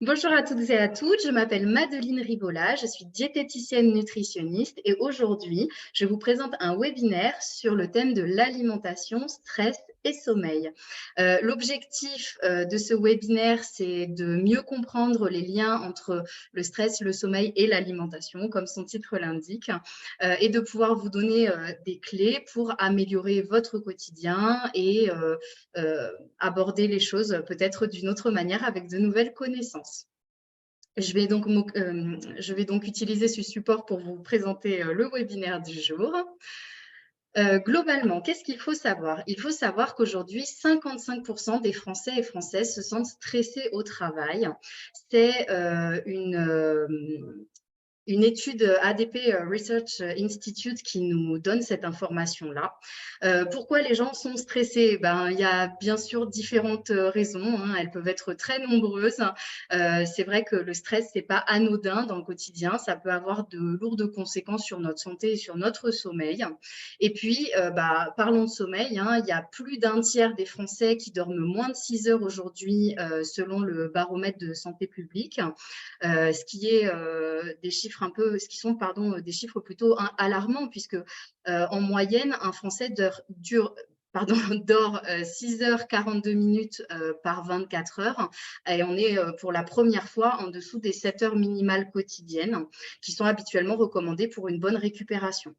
Bonjour à toutes et à tous, je m'appelle Madeline Rivola, je suis diététicienne nutritionniste et aujourd'hui, je vous présente un webinaire sur le thème de l'alimentation, stress et sommeil. L'objectif de ce webinaire, c'est de mieux comprendre les liens entre le stress, le sommeil et l'alimentation, comme son titre l'indique, et de pouvoir vous donner des clés pour améliorer votre quotidien et aborder les choses peut-être d'une autre manière avec de nouvelles connaissances. Je vais donc utiliser ce support pour vous présenter le webinaire du jour. Globalement, qu'est-ce qu'il faut savoir? Il faut savoir qu'aujourd'hui, 55% des Français et Françaises se sentent stressés au travail. C'est une étude ADP Research Institute qui nous donne cette information-là. Pourquoi les gens sont stressés? Il y a bien sûr différentes raisons, hein. Elles peuvent être très nombreuses. C'est vrai que le stress, c'est pas anodin dans le quotidien. Ça peut avoir de lourdes conséquences sur notre santé et sur notre sommeil. Et puis, parlons de sommeil, hein. Il y a plus d'un tiers des Français qui dorment moins de 6 heures aujourd'hui, selon le baromètre de santé publique. Ce qui est des chiffres ce qui sont des chiffres plutôt alarmants puisque en moyenne un Français dort 6 heures 42 minutes par 24 heures et on est pour la première fois en dessous des 7 heures minimales quotidiennes qui sont habituellement recommandées pour une bonne récupération.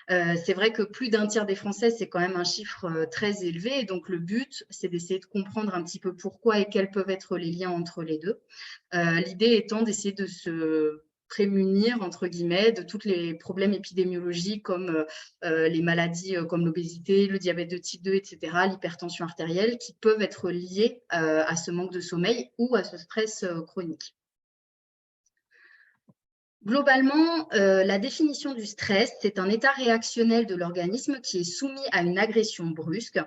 C'est vrai que plus d'un tiers des Français, c'est quand même un chiffre très élevé. Et donc, le but, c'est d'essayer de comprendre un petit peu pourquoi et quels peuvent être les liens entre les deux. L'idée étant d'essayer de se prémunir, entre guillemets, de tous les problèmes épidémiologiques comme les maladies comme l'obésité, le diabète de type 2, etc., l'hypertension artérielle, qui peuvent être liées à ce manque de sommeil ou à ce stress chronique. Globalement, la définition du stress, c'est un état réactionnel de l'organisme qui est soumis à une agression brusque.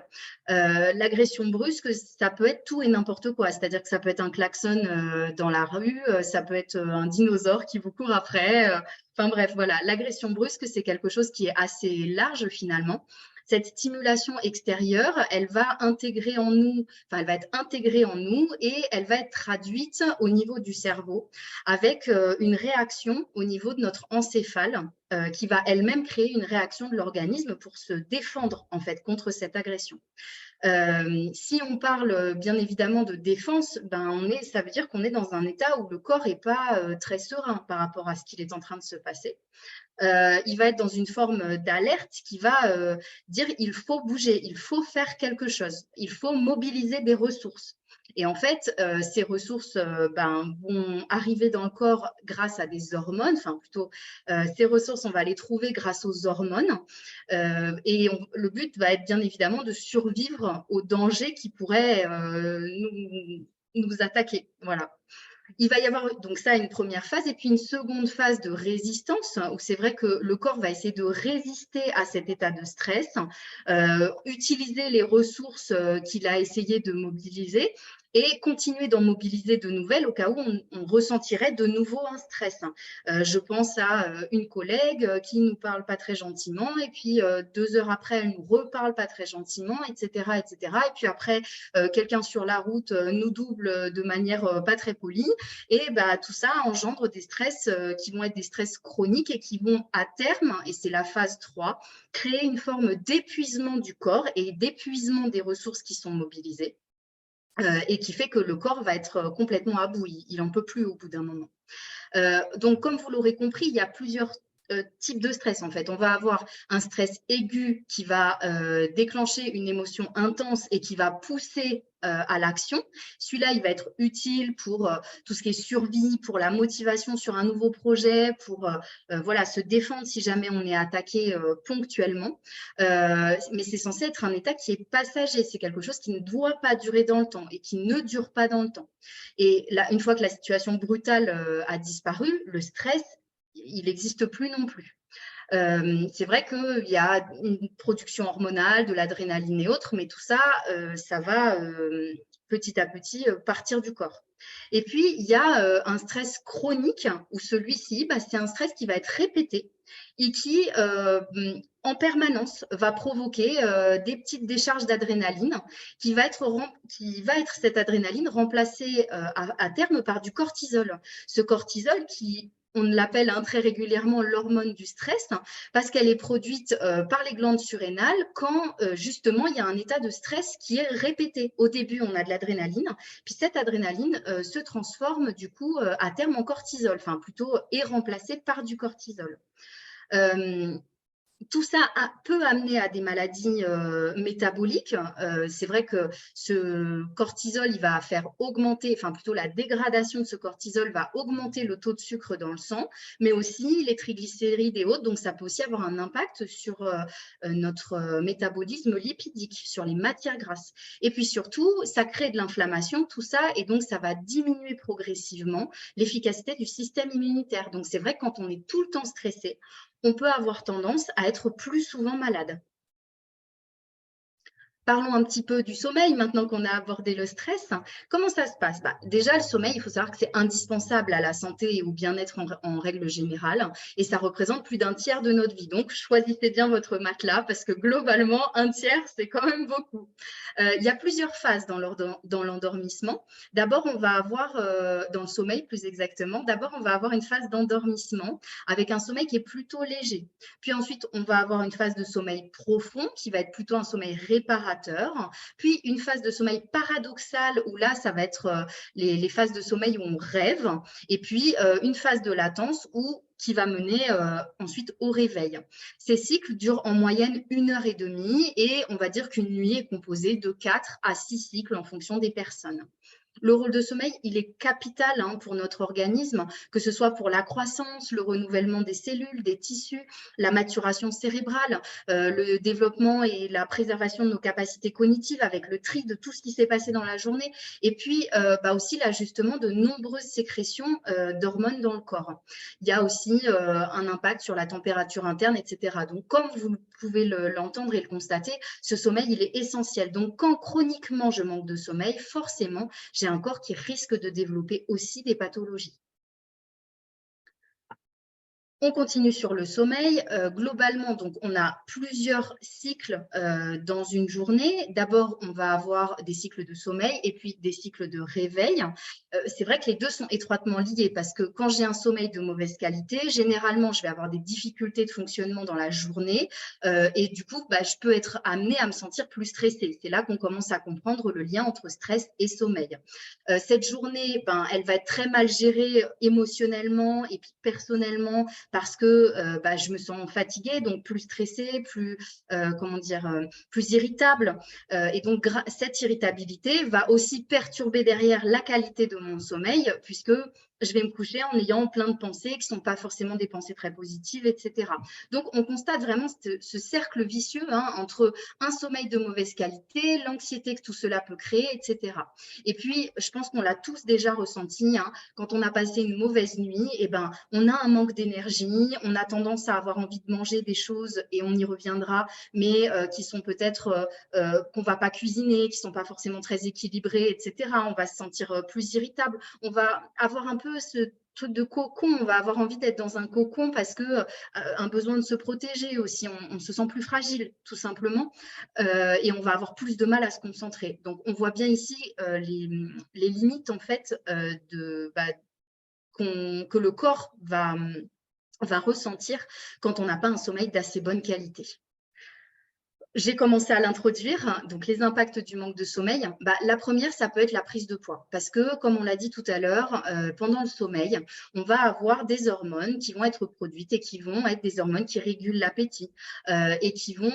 L'agression brusque, ça peut être tout et n'importe quoi, c'est-à-dire que ça peut être un klaxon dans la rue, ça peut être un dinosaure qui vous court après. Enfin bref, voilà, l'agression brusque, c'est quelque chose qui est assez large finalement. Cette stimulation extérieure, elle va intégrer en nous, enfin, elle va être intégrée en nous et elle va être traduite au niveau du cerveau avec une réaction au niveau de notre encéphale qui va elle-même créer une réaction de l'organisme pour se défendre en fait contre cette agression. Si on parle bien évidemment de défense, ça veut dire qu'on est dans un état où le corps n'est pas très serein par rapport à ce qu'il est en train de se passer. Il va être dans une forme d'alerte qui va dire il faut bouger, il faut faire quelque chose, il faut mobiliser des ressources. Et en fait, ces ressources vont arriver dans le corps grâce à des hormones, enfin plutôt, ces ressources, on va les trouver grâce aux hormones. Le but va être bien évidemment de survivre aux dangers qui pourraient nous attaquer. Voilà. Il va y avoir donc ça une première phase et puis une seconde phase de résistance où c'est vrai que le corps va essayer de résister à cet état de stress, utiliser les ressources qu'il a essayé de mobiliser et continuer d'en mobiliser de nouvelles au cas où on ressentirait de nouveau un stress. Je pense à une collègue qui nous parle pas très gentiment et puis 2 heures après, elle nous reparle pas très gentiment, etc., etc. Et puis après, quelqu'un sur la route nous double de manière pas très polie. Et tout ça engendre des stress qui vont être des stress chroniques et qui vont à terme, et c'est la phase 3, créer une forme d'épuisement du corps et d'épuisement des ressources qui sont mobilisées et qui fait que le corps va être complètement à bout, il n'en peut plus au bout d'un moment. Donc, comme vous l'aurez compris, il y a plusieurs types de stress en fait. On va avoir un stress aigu qui va déclencher une émotion intense et qui va pousser à l'action. Celui-là, il va être utile pour tout ce qui est survie, pour la motivation sur un nouveau projet, pour voilà, se défendre si jamais on est attaqué ponctuellement. Mais c'est censé être un état qui est passager. C'est quelque chose qui ne doit pas durer dans le temps et qui ne dure pas dans le temps. Et là, une fois que la situation brutale a disparu, le stress, il n'existe plus non plus. C'est vrai qu'il y a une production hormonale, de l'adrénaline et autres, mais tout ça, ça va petit à petit partir du corps. Et puis, il y a un stress chronique où celui-ci, c'est un stress qui va être répété et qui, en permanence, va provoquer des petites décharges d'adrénaline qui va être cette adrénaline remplacée à terme par du cortisol. Ce cortisol qui, on l'appelle très régulièrement l'hormone du stress, parce qu'elle est produite par les glandes surrénales quand justement il y a un état de stress qui est répété. Au début, on a de l'adrénaline, puis cette adrénaline se transforme du coup à terme en cortisol, enfin plutôt est remplacée par du cortisol. Tout ça peut amener à des maladies métaboliques. C'est vrai que ce cortisol, il va faire augmenter, enfin plutôt la dégradation de ce cortisol va augmenter le taux de sucre dans le sang, mais aussi les triglycérides et autres. Donc, ça peut aussi avoir un impact sur notre métabolisme lipidique, sur les matières grasses. Et puis surtout, ça crée de l'inflammation, tout ça, et donc ça va diminuer progressivement l'efficacité du système immunitaire. Donc, c'est vrai que quand on est tout le temps stressé, on peut avoir tendance à être plus souvent malade. Parlons un petit peu du sommeil, maintenant qu'on a abordé le stress. Comment ça se passe? Déjà, le sommeil, il faut savoir que c'est indispensable à la santé et au bien-être en règle générale, et ça représente plus d'un tiers de notre vie. Donc, choisissez bien votre matelas parce que globalement, un tiers, c'est quand même beaucoup. Il y a plusieurs phases dans l'endormissement. D'abord, on va avoir, dans le sommeil plus exactement, d'abord, on va avoir une phase d'endormissement avec un sommeil qui est plutôt léger. Puis ensuite, on va avoir une phase de sommeil profond qui va être plutôt un sommeil réparateur. Puis une phase de sommeil paradoxal où là, ça va être les phases de sommeil où on rêve. Et puis une phase de latence qui va mener ensuite au réveil. Ces cycles durent en moyenne 1 heure et demie et on va dire qu'une nuit est composée de 4 à 6 cycles en fonction des personnes. Le rôle de sommeil, il est capital pour notre organisme, que ce soit pour la croissance, le renouvellement des cellules, des tissus, la maturation cérébrale, le développement et la préservation de nos capacités cognitives avec le tri de tout ce qui s'est passé dans la journée, et puis aussi l'ajustement de nombreuses sécrétions d'hormones dans le corps. Il y a aussi un impact sur la température interne, etc. Donc, comme vous pouvez l'entendre et le constater, ce sommeil, il est essentiel. Donc, quand chroniquement je manque de sommeil, forcément, j'ai un corps qui risque de développer aussi des pathologies. On continue sur le sommeil. Globalement, donc, on a plusieurs cycles dans une journée. D'abord, on va avoir des cycles de sommeil et puis des cycles de réveil. C'est vrai que les deux sont étroitement liés parce que quand j'ai un sommeil de mauvaise qualité, généralement, je vais avoir des difficultés de fonctionnement dans la journée et du coup, je peux être amenée à me sentir plus stressée. C'est là qu'on commence à comprendre le lien entre stress et sommeil. Cette journée, elle va être très mal gérée émotionnellement et puis personnellement parce que je me sens fatiguée, donc plus stressée, plus, plus irritable. Et donc, cette irritabilité va aussi perturber derrière la qualité de mon sommeil, puisque je vais me coucher en ayant plein de pensées qui ne sont pas forcément des pensées très positives, etc. Donc, on constate vraiment ce cercle vicieux entre un sommeil de mauvaise qualité, l'anxiété que tout cela peut créer, etc. Et puis, je pense qu'on l'a tous déjà ressenti, quand on a passé une mauvaise nuit, on a un manque d'énergie, on a tendance à avoir envie de manger des choses, et on y reviendra, mais qui sont peut-être qu'on ne va pas cuisiner, qui ne sont pas forcément très équilibrées, etc. On va se sentir plus irritable. On va avoir un peu ce truc de cocon, on va avoir envie d'être dans un cocon parce que un besoin de se protéger aussi, on se sent plus fragile tout simplement et on va avoir plus de mal à se concentrer. Donc on voit bien ici les limites en fait que le corps va ressentir quand on n'a pas un sommeil d'assez bonne qualité. J'ai commencé à l'introduire, donc les impacts du manque de sommeil. La première, ça peut être la prise de poids parce que, comme on l'a dit tout à l'heure, pendant le sommeil, on va avoir des hormones qui vont être produites et qui vont être des hormones qui régulent l'appétit et qui vont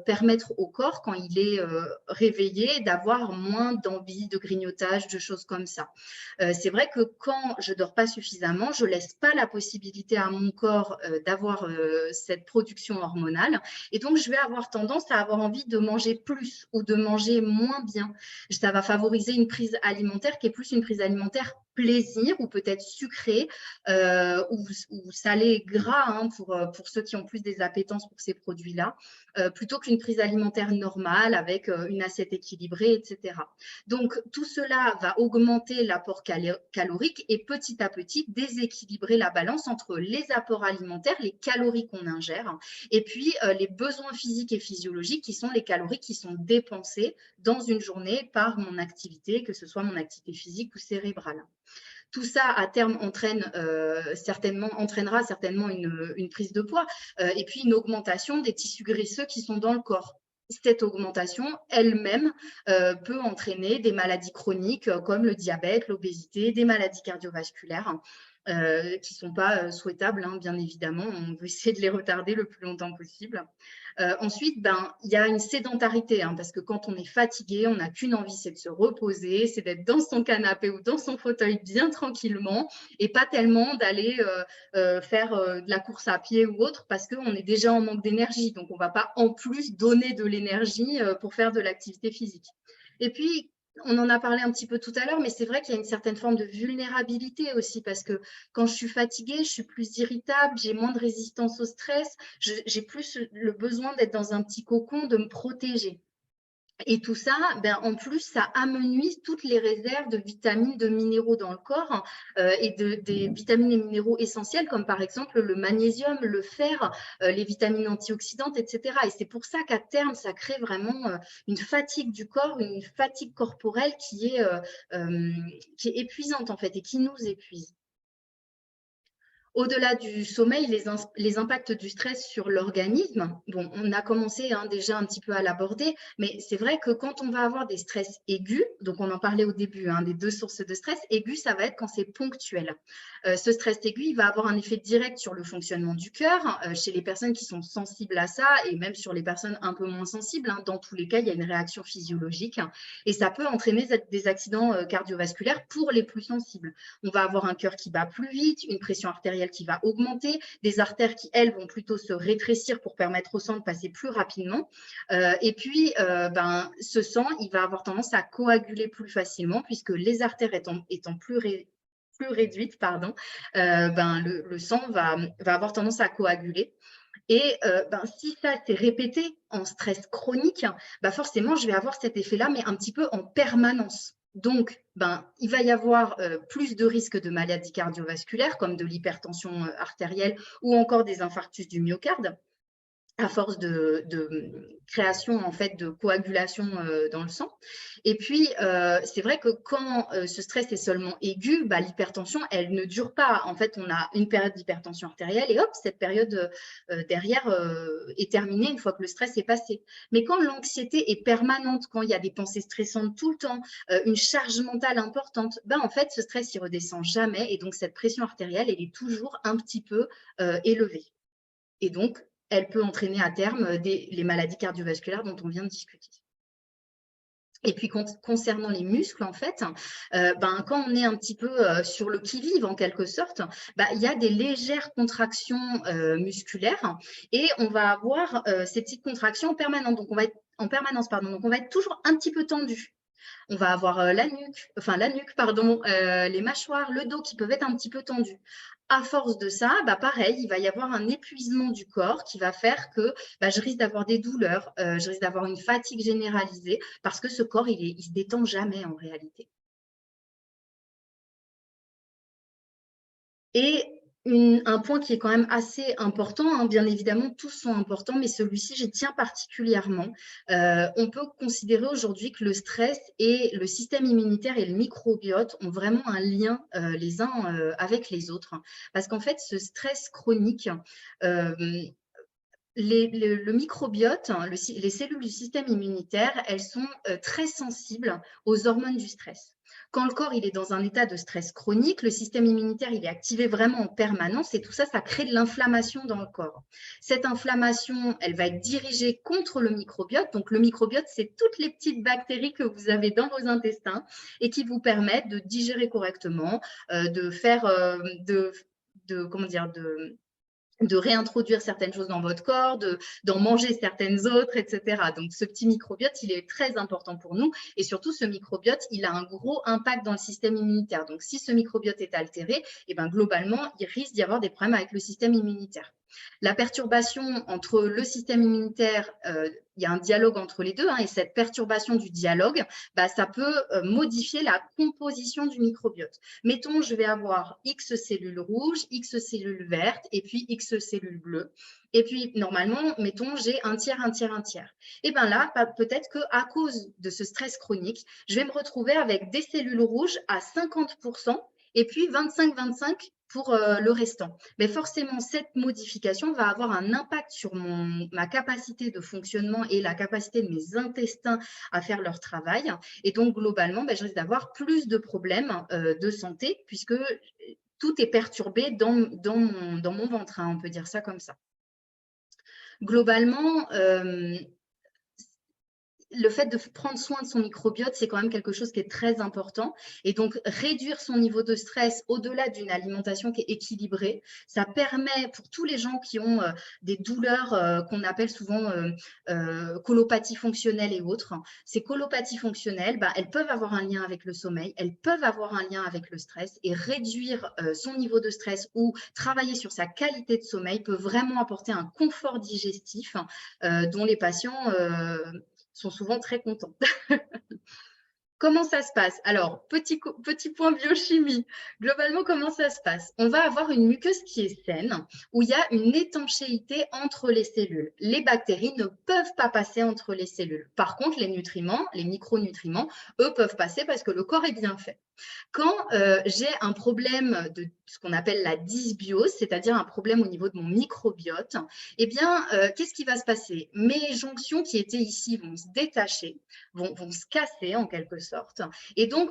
permettre au corps, quand il est réveillé, d'avoir moins d'envie, de grignotage, de choses comme ça. C'est vrai que quand je ne dors pas suffisamment, je ne laisse pas la possibilité à mon corps d'avoir cette production hormonale et donc je vais avoir tendance tendance à avoir envie de manger plus ou de manger moins bien. Ça va favoriser une prise alimentaire qui est plus une prise alimentaire plaisir ou peut-être sucré ou salé gras hein, pour ceux qui ont plus des appétences pour ces produits-là, plutôt qu'une prise alimentaire normale avec une assiette équilibrée, etc. Donc, tout cela va augmenter l'apport calorique et petit à petit déséquilibrer la balance entre les apports alimentaires, les calories qu'on ingère, et puis les besoins physiques et physiologiques qui sont les calories qui sont dépensées dans une journée par mon activité, que ce soit mon activité physique ou cérébrale. Tout ça, à terme, entraînera certainement une prise de poids et puis une augmentation des tissus graisseux qui sont dans le corps. Cette augmentation elle-même peut entraîner des maladies chroniques comme le diabète, l'obésité, des maladies cardiovasculaires qui ne sont pas souhaitables, hein, bien évidemment. On veut essayer de les retarder le plus longtemps possible. Ensuite, il y a une sédentarité, hein, parce que quand on est fatigué, on n'a qu'une envie, c'est de se reposer, c'est d'être dans son canapé ou dans son fauteuil bien tranquillement et pas tellement d'aller faire de la course à pied ou autre parce qu'on est déjà en manque d'énergie. Donc, on ne va pas en plus donner de l'énergie pour faire de l'activité physique. Et puis, on en a parlé un petit peu tout à l'heure, mais c'est vrai qu'il y a une certaine forme de vulnérabilité aussi parce que quand je suis fatiguée, je suis plus irritable, j'ai moins de résistance au stress, j'ai plus le besoin d'être dans un petit cocon, de me protéger. Et tout ça, en plus, ça amenuise toutes les réserves de vitamines, de minéraux dans le corps et des vitamines et minéraux essentiels comme par exemple le magnésium, le fer, les vitamines antioxydantes, etc. Et c'est pour ça qu'à terme, ça crée vraiment une fatigue du corps, une fatigue corporelle qui est épuisante en fait et qui nous épuise. Au-delà du sommeil, les impacts du stress sur l'organisme, bon, on a commencé hein, déjà un petit peu à l'aborder, mais c'est vrai que quand on va avoir des stress aigus, donc on en parlait au début, hein, des deux sources de stress, aigus, ça va être quand c'est ponctuel. Ce stress aigu, il va avoir un effet direct sur le fonctionnement du cœur, chez les personnes qui sont sensibles à ça, et même sur les personnes un peu moins sensibles. Hein, dans tous les cas, il y a une réaction physiologique, et ça peut entraîner des accidents cardiovasculaires pour les plus sensibles. On va avoir un cœur qui bat plus vite, une pression artérielle qui va augmenter, des artères qui, elles, vont plutôt se rétrécir pour permettre au sang de passer plus rapidement. Et puis, ce sang, il va avoir tendance à coaguler plus facilement puisque les artères étant plus réduites, le sang va avoir tendance à coaguler. Et si ça s'est répété en stress chronique, forcément, je vais avoir cet effet-là, mais un petit peu en permanence. Donc, il va y avoir plus de risques de maladies cardiovasculaires, comme de l'hypertension artérielle ou encore des infarctus du myocarde, à force de création en fait de coagulation dans le sang. Et puis c'est vrai que quand ce stress est seulement aigu, l'hypertension elle ne dure pas. En fait, on a une période d'hypertension artérielle et hop, cette période derrière est terminée une fois que le stress est passé. Mais quand l'anxiété est permanente, quand il y a des pensées stressantes tout le temps, une charge mentale importante, en fait ce stress il redescend jamais et donc cette pression artérielle elle est toujours un petit peu élevée. Et donc, elle peut entraîner à terme les maladies cardiovasculaires dont on vient de discuter. Et puis, concernant les muscles, en fait, quand on est un petit peu sur le qui-vive, en quelque sorte, il y a des légères contractions musculaires et on va avoir ces petites contractions permanentes. Donc, on va être en permanence, donc on va être toujours un petit peu tendu. On va avoir la nuque, les mâchoires, le dos qui peuvent être un petit peu tendus. À force de ça, pareil, il va y avoir un épuisement du corps qui va faire que je risque d'avoir des douleurs, je risque d'avoir une fatigue généralisée parce que ce corps, il ne se détend jamais en réalité. Et un point qui est quand même assez important, hein, bien évidemment, tous sont importants, mais celui-ci, j'y tiens particulièrement. On peut considérer aujourd'hui que le stress et le système immunitaire et le microbiote ont vraiment un lien les uns avec les autres. Parce qu'en fait, ce stress chronique, le microbiote, hein, les cellules du système immunitaire, elles sont très sensibles aux hormones du stress. Quand le corps il est dans un état de stress chronique, le système immunitaire il est activé vraiment en permanence et tout ça, ça crée de l'inflammation dans le corps. Cette inflammation, elle va être dirigée contre le microbiote. Donc, le microbiote, c'est toutes les petites bactéries que vous avez dans vos intestins et qui vous permettent de digérer correctement, de faire, de réintroduire certaines choses dans votre corps, d'en manger certaines autres, etc. Donc, ce petit microbiote, il est très important pour nous. Et surtout, ce microbiote, il a un gros impact dans le système immunitaire. Donc, si ce microbiote est altéré, eh ben, globalement, il risque d'y avoir des problèmes avec le système immunitaire. La perturbation entre le système immunitaire, il y a un dialogue entre les deux, et cette perturbation du dialogue, bah, ça peut modifier la composition du microbiote. Mettons, je vais avoir X cellules rouges, X cellules vertes et puis X cellules bleues. Et puis, normalement, mettons, j'ai un tiers, un tiers, un tiers. Et bien là, peut-être qu'à cause de ce stress chronique, je vais me retrouver avec des cellules rouges à 50% et puis 25-25 pour le restant. Mais forcément, cette modification va avoir un impact sur ma capacité de fonctionnement et la capacité de mes intestins à faire leur travail. Et donc, globalement, je risque d'avoir plus de problèmes de santé puisque tout est perturbé dans mon ventre, on peut dire ça comme ça. Globalement, le fait de prendre soin de son microbiote, c'est quand même quelque chose qui est très important. Et donc, réduire son niveau de stress au-delà d'une alimentation qui est équilibrée, ça permet pour tous les gens qui ont des douleurs qu'on appelle souvent colopathie fonctionnelle et autres. Ces colopathies fonctionnelles, elles peuvent avoir un lien avec le sommeil, elles peuvent avoir un lien avec le stress et réduire son niveau de stress ou travailler sur sa qualité de sommeil peut vraiment apporter un confort digestif dont les patients sont souvent très contents. Comment ça se passe? Alors, petit point biochimie. Globalement, comment ça se passe? On va avoir une muqueuse qui est saine, où il y a une étanchéité entre les cellules. Les bactéries ne peuvent pas passer entre les cellules. Par contre, les nutriments, les micronutriments, eux peuvent passer parce que le corps est bien fait. Quand j'ai un problème de ce qu'on appelle la dysbiose, c'est-à-dire un problème au niveau de mon microbiote, eh bien, qu'est-ce qui va se passer? Mes jonctions qui étaient ici vont se détacher, vont se casser en quelque sorte. Et donc,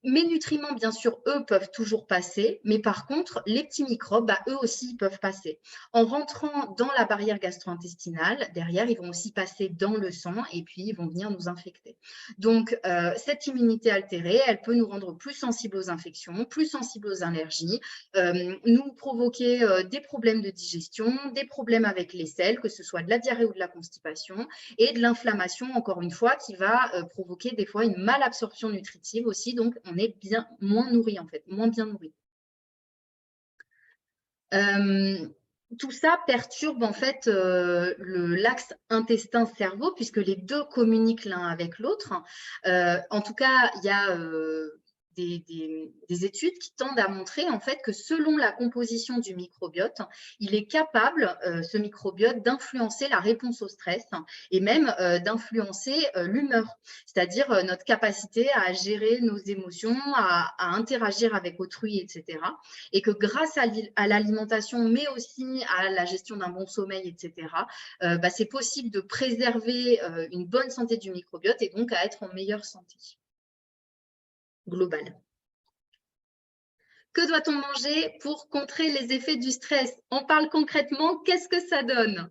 mes nutriments, bien sûr, eux, peuvent toujours passer, mais par contre, les petits microbes, eux aussi, ils peuvent passer. En rentrant dans la barrière gastro-intestinale, derrière, ils vont aussi passer dans le sang et puis ils vont venir nous infecter. Donc, cette immunité altérée, elle peut nous rendre plus sensibles aux infections, plus sensibles aux allergies, nous provoquer des problèmes de digestion, des problèmes avec les selles, que ce soit de la diarrhée ou de la constipation, et de l'inflammation, encore une fois, qui va provoquer des fois une malabsorption nutritive aussi, donc on est bien moins nourri en fait, moins bien nourri. Tout ça perturbe en fait l'axe intestin-cerveau puisque les deux communiquent l'un avec l'autre. En tout cas, il y a des études qui tendent à montrer en fait que selon la composition du microbiote, il est capable, ce microbiote, d'influencer la réponse au stress et même d'influencer l'humeur, c'est-à-dire notre capacité à gérer nos émotions, à interagir avec autrui, etc. Et que grâce à l'alimentation, mais aussi à la gestion d'un bon sommeil, etc., c'est possible de préserver une bonne santé du microbiote et donc à être en meilleure santé globale. Que doit-on manger pour contrer les effets du stress? On parle concrètement, qu'est-ce que ça donne?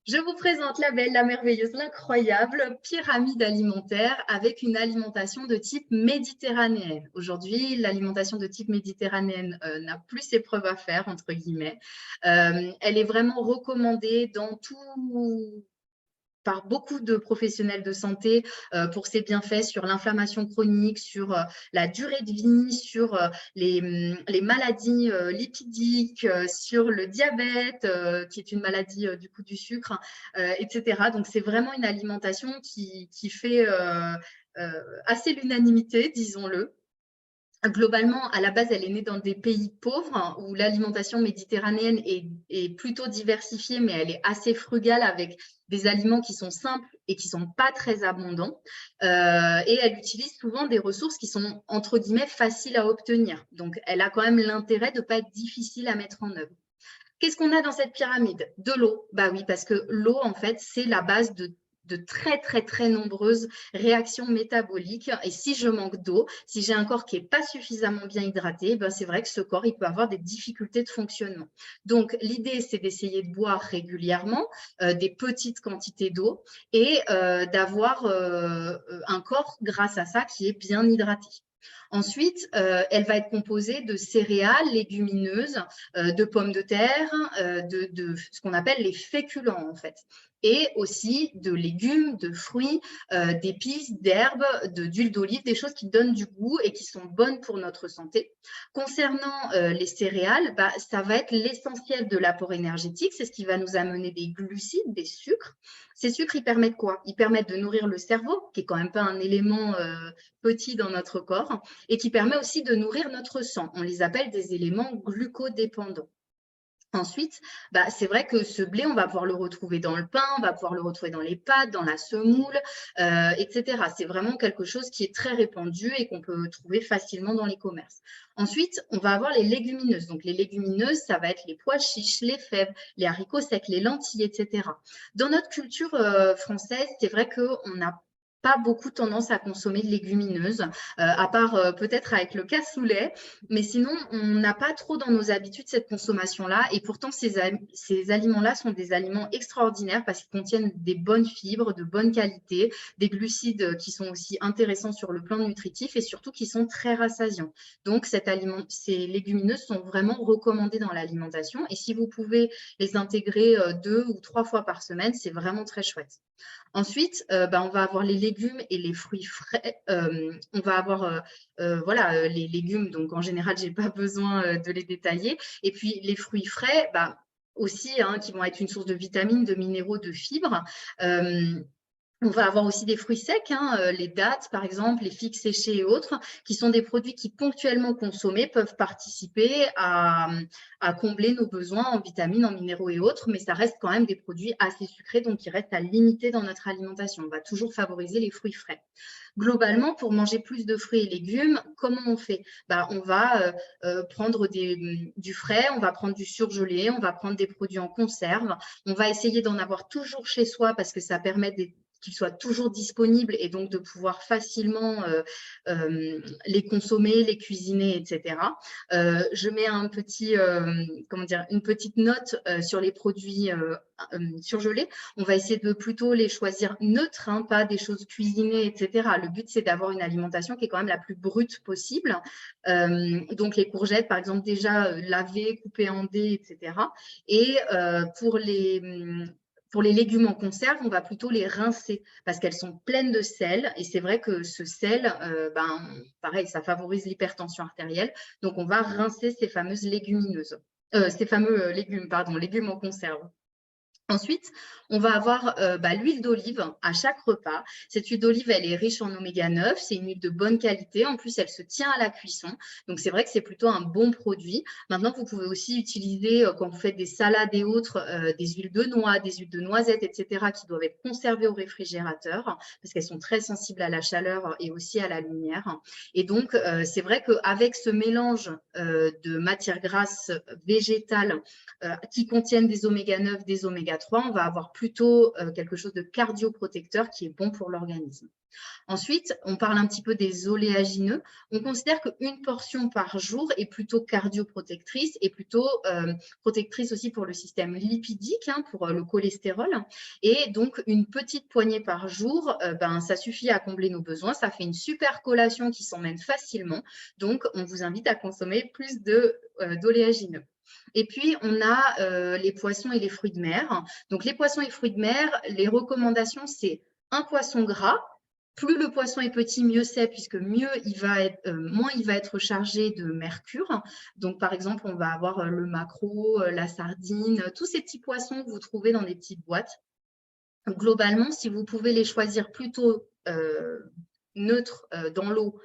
Je vous présente la belle, la merveilleuse, l'incroyable pyramide alimentaire avec une alimentation de type méditerranéenne. Aujourd'hui, l'alimentation de type méditerranéenne n'a plus ses preuves à faire, entre guillemets. Elle est vraiment recommandée dans par beaucoup de professionnels de santé pour ses bienfaits sur l'inflammation chronique, sur la durée de vie, sur les maladies lipidiques, sur le diabète, qui est une maladie du coup du sucre, etc. Donc, c'est vraiment une alimentation qui fait assez l'unanimité, disons-le. Globalement, à la base, elle est née dans des pays pauvres où l'alimentation méditerranéenne est plutôt diversifiée, mais elle est assez frugale avec des aliments qui sont simples et qui ne sont pas très abondants. Et elle utilise souvent des ressources qui sont, entre guillemets, faciles à obtenir. Donc, elle a quand même l'intérêt de ne pas être difficile à mettre en œuvre. Qu'est-ce qu'on a dans cette pyramide? De l'eau. Bah oui, parce que l'eau, en fait, c'est la base de très, très, très nombreuses réactions métaboliques. Et si je manque d'eau, si j'ai un corps qui n'est pas suffisamment bien hydraté, c'est vrai que ce corps, il peut avoir des difficultés de fonctionnement. Donc, l'idée, c'est d'essayer de boire régulièrement des petites quantités d'eau et d'avoir un corps, grâce à ça, qui est bien hydraté. Ensuite, elle va être composée de céréales, légumineuses, de pommes de terre, de ce qu'on appelle les féculents en fait, et aussi de légumes, de fruits, d'épices, d'herbes, d'huile d'olive, des choses qui donnent du goût et qui sont bonnes pour notre santé. Concernant les céréales, ça va être l'essentiel de l'apport énergétique, c'est ce qui va nous amener des glucides, des sucres. Ces sucres, ils permettent quoi? Ils permettent de nourrir le cerveau, qui est quand même pas un élément petit dans notre corps, et qui permet aussi de nourrir notre sang. On les appelle des éléments glucodépendants. Ensuite, c'est vrai que ce blé, on va pouvoir le retrouver dans le pain, on va pouvoir le retrouver dans les pâtes, dans la semoule, etc. C'est vraiment quelque chose qui est très répandu et qu'on peut trouver facilement dans les commerces. Ensuite, on va avoir les légumineuses. Donc, les légumineuses, ça va être les pois chiches, les fèves, les haricots secs, les lentilles, etc. Dans notre culture française, c'est vrai qu'on n'a pas beaucoup tendance à consommer de légumineuses, à part peut-être avec le cassoulet, mais sinon, on n'a pas trop dans nos habitudes cette consommation-là. Et pourtant, ces aliments-là sont des aliments extraordinaires parce qu'ils contiennent des bonnes fibres, de bonne qualité, des glucides qui sont aussi intéressants sur le plan nutritif et surtout qui sont très rassasiants. Donc, ces légumineuses sont vraiment recommandées dans l'alimentation. Et si vous pouvez les intégrer 2 ou 3 fois par semaine, c'est vraiment très chouette. Ensuite, on va avoir les légumes et les fruits frais. On va avoir voilà, les légumes, donc en général, je n'ai pas besoin de les détailler. Et puis, les fruits frais, aussi, qui vont être une source de vitamines, de minéraux, de fibres. On va avoir aussi des fruits secs, les dattes par exemple, les figues séchées et autres, qui sont des produits qui ponctuellement consommés peuvent participer à combler nos besoins en vitamines, en minéraux et autres, mais ça reste quand même des produits assez sucrés, donc qui restent à limiter dans notre alimentation. On va toujours favoriser les fruits frais. Globalement, pour manger plus de fruits et légumes, comment on fait? On va prendre du frais, on va prendre du surgelé, on va prendre des produits en conserve, on va essayer d'en avoir toujours chez soi parce que ça permet qu'ils soient toujours disponibles et donc de pouvoir facilement les consommer, les cuisiner, etc. Je mets une petite note sur les produits surgelés. On va essayer de plutôt les choisir neutres, pas des choses cuisinées, etc. Le but, c'est d'avoir une alimentation qui est quand même la plus brute possible. Donc, les courgettes, par exemple, déjà lavées, coupées en dés, etc. Et pour les légumes en conserve, on va plutôt les rincer parce qu'elles sont pleines de sel. Et c'est vrai que ce sel, pareil, ça favorise l'hypertension artérielle. Donc, on va rincer ces fameuses légumineuses. Ces fameux légumes en conserve. Ensuite, on va avoir l'huile d'olive à chaque repas. Cette huile d'olive, elle est riche en oméga 9. C'est une huile de bonne qualité. En plus, elle se tient à la cuisson. Donc, c'est vrai que c'est plutôt un bon produit. Maintenant, vous pouvez aussi utiliser, quand vous faites des salades et autres, des huiles de noix, des huiles de noisettes, etc., qui doivent être conservées au réfrigérateur parce qu'elles sont très sensibles à la chaleur et aussi à la lumière. Et donc, c'est vrai qu'avec ce mélange de matières grasses végétales qui contiennent des oméga 9, des oméga 3, on va avoir plutôt quelque chose de cardioprotecteur qui est bon pour l'organisme. Ensuite, on parle un petit peu des oléagineux. On considère qu'une portion par jour est plutôt cardioprotectrice et plutôt protectrice aussi pour le système lipidique, pour le cholestérol. Et donc, une petite poignée par jour, ça suffit à combler nos besoins. Ça fait une super collation qui s'emmène facilement. Donc, on vous invite à consommer plus d'oléagineux. Et puis, on a les poissons et les fruits de mer. Donc, les poissons et fruits de mer, les recommandations, c'est un poisson gras. Plus le poisson est petit, mieux c'est, puisque moins il va être chargé de mercure. Donc, par exemple, on va avoir le maquereau, la sardine, tous ces petits poissons que vous trouvez dans des petites boîtes. Globalement, si vous pouvez les choisir plutôt neutres dans l'eau,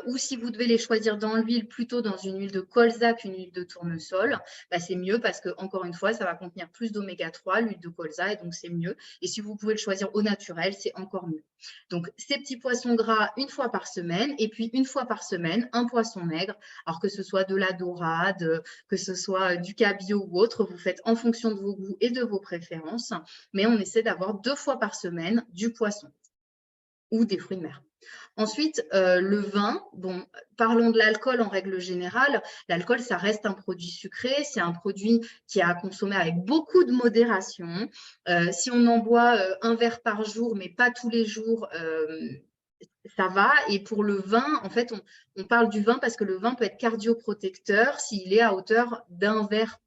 ou si vous devez les choisir dans l'huile, plutôt dans une huile de colza qu'une huile de tournesol, c'est mieux parce que, encore une fois, ça va contenir plus d'oméga 3, l'huile de colza, et donc c'est mieux. Et si vous pouvez le choisir au naturel, c'est encore mieux. Donc, ces petits poissons gras une fois par semaine, et puis une fois par semaine, un poisson maigre, alors que ce soit de la dorade, que ce soit du cabillaud ou autre, vous faites en fonction de vos goûts et de vos préférences, mais on essaie d'avoir 2 fois par semaine du poisson ou des fruits de mer. Ensuite, le vin, parlons de l'alcool en règle générale. L'alcool, ça reste un produit sucré, c'est un produit qui est à consommer avec beaucoup de modération. Si on en boit un verre par jour, mais pas tous les jours, ça va. Et pour le vin, en fait, on parle du vin parce que le vin peut être cardioprotecteur s'il est à hauteur d'un verre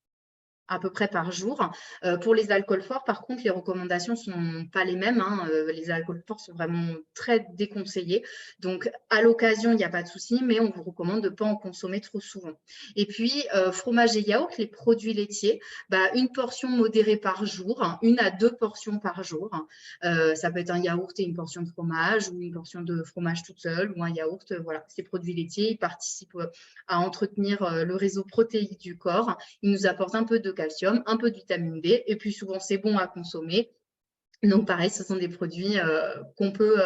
à peu près par jour. Pour les alcools forts, par contre, les recommandations ne sont pas les mêmes, hein. Les alcools forts sont vraiment très déconseillés. Donc, à l'occasion, il n'y a pas de souci, mais on vous recommande de ne pas en consommer trop souvent. Et puis, fromage et yaourt, les produits laitiers, bah, une portion modérée par jour, hein, 1 à 2 portions par jour. Ça peut être un yaourt et une portion de fromage ou une portion de fromage toute seule ou un yaourt. Voilà, ces produits laitiers, ils participent à entretenir le réseau protéique du corps. Ils nous apportent un peu de calcium, un peu de vitamine D, et puis souvent c'est bon à consommer. Donc pareil, ce sont des produits qu'on peut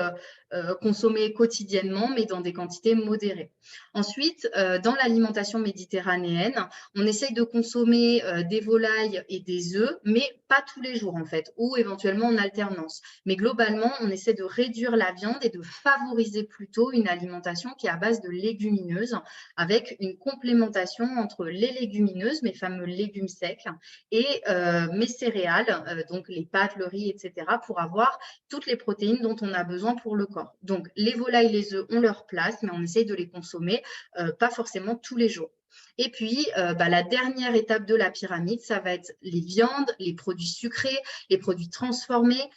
consommer quotidiennement, mais dans des quantités modérées. Ensuite, dans l'alimentation méditerranéenne, on essaye de consommer des volailles et des œufs, mais pas tous les jours en fait, ou éventuellement en alternance. Mais globalement, on essaie de réduire la viande et de favoriser plutôt une alimentation qui est à base de légumineuses, avec une complémentation entre les légumineuses, mes fameux légumes secs, et mes céréales, donc les pâtes, le riz, etc., pour avoir toutes les protéines dont on a besoin pour le corps. Donc, les volailles, les œufs ont leur place, mais on essaye de les consommer pas forcément tous les jours. Et puis, la dernière étape de la pyramide, ça va être les viandes, les produits sucrés, les produits transformés,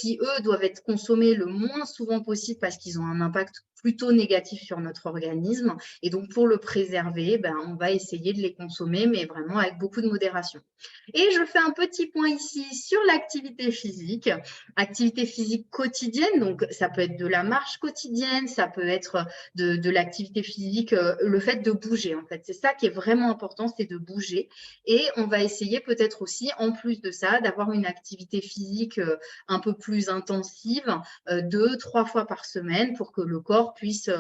qui, eux, doivent être consommés le moins souvent possible parce qu'ils ont un impact plutôt négatif sur notre organisme. Et donc, pour le préserver, on va essayer de les consommer, mais vraiment avec beaucoup de modération. Et je fais un petit point ici sur l'activité physique. Activité physique quotidienne, donc ça peut être de la marche quotidienne, ça peut être de l'activité physique, le fait de bouger en fait. C'est ça qui est vraiment important, c'est de bouger. Et on va essayer peut-être aussi, en plus de ça, d'avoir une activité physique un peu plus intensive, 2-3 fois par semaine pour que le corps puisse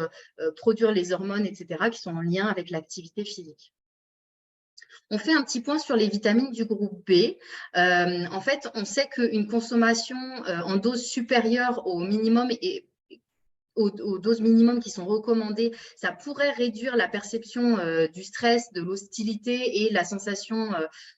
produire les hormones, etc., qui sont en lien avec l'activité physique. On fait un petit point sur les vitamines du groupe B. En fait, on sait qu'une consommation en dose supérieure au minimum et aux doses minimum qui sont recommandées, ça pourrait réduire la perception du stress, de l'hostilité et la sensation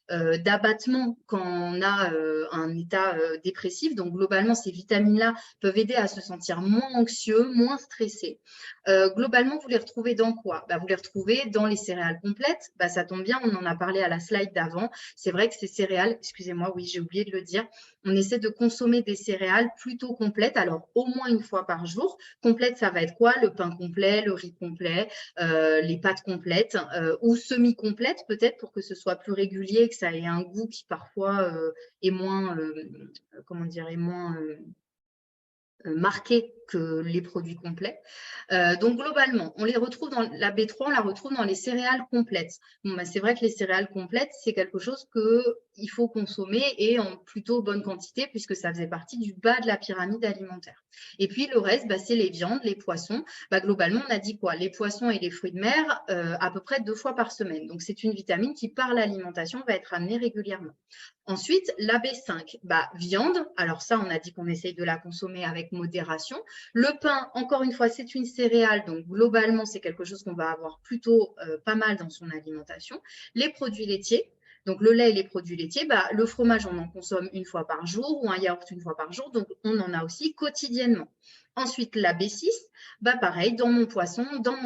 d'abattement quand on a un état dépressif. Donc, globalement, ces vitamines-là peuvent aider à se sentir moins anxieux, moins stressé. Globalement, vous les retrouvez dans quoi? Vous les retrouvez dans les céréales complètes. Ça tombe bien, on en a parlé à la slide d'avant. C'est vrai que ces céréales, excusez-moi, oui, j'ai oublié de le dire, on essaie de consommer des céréales plutôt complètes, alors au moins une fois par jour. Complète, ça va être quoi? Le pain complet, le riz complet, les pâtes complètes ou semi-complètes peut-être pour que ce soit plus régulier et que ça ait un goût qui parfois est moins, comment dire, est moins marqué que les produits complets. Donc, globalement, on les retrouve dans la B3, on la retrouve dans les céréales complètes. Bon, c'est vrai que les céréales complètes, c'est quelque chose qu'il faut consommer et en plutôt bonne quantité puisque ça faisait partie du bas de la pyramide alimentaire. Et puis, le reste, c'est les viandes, les poissons. Globalement, on a dit quoi? Les poissons et les fruits de mer à peu près 2 fois par semaine. Donc, c'est une vitamine qui, par l'alimentation, va être amenée régulièrement. Ensuite, la B5, viande. Alors ça, on a dit qu'on essaye de la consommer avec modération. Le pain, encore une fois, c'est une céréale, donc globalement, c'est quelque chose qu'on va avoir plutôt pas mal dans son alimentation. Les produits laitiers, donc le lait et les produits laitiers, le fromage, on en consomme une fois par jour ou un yaourt une fois par jour, donc on en a aussi quotidiennement. Ensuite, la B6, pareil, dans mon poisson, dans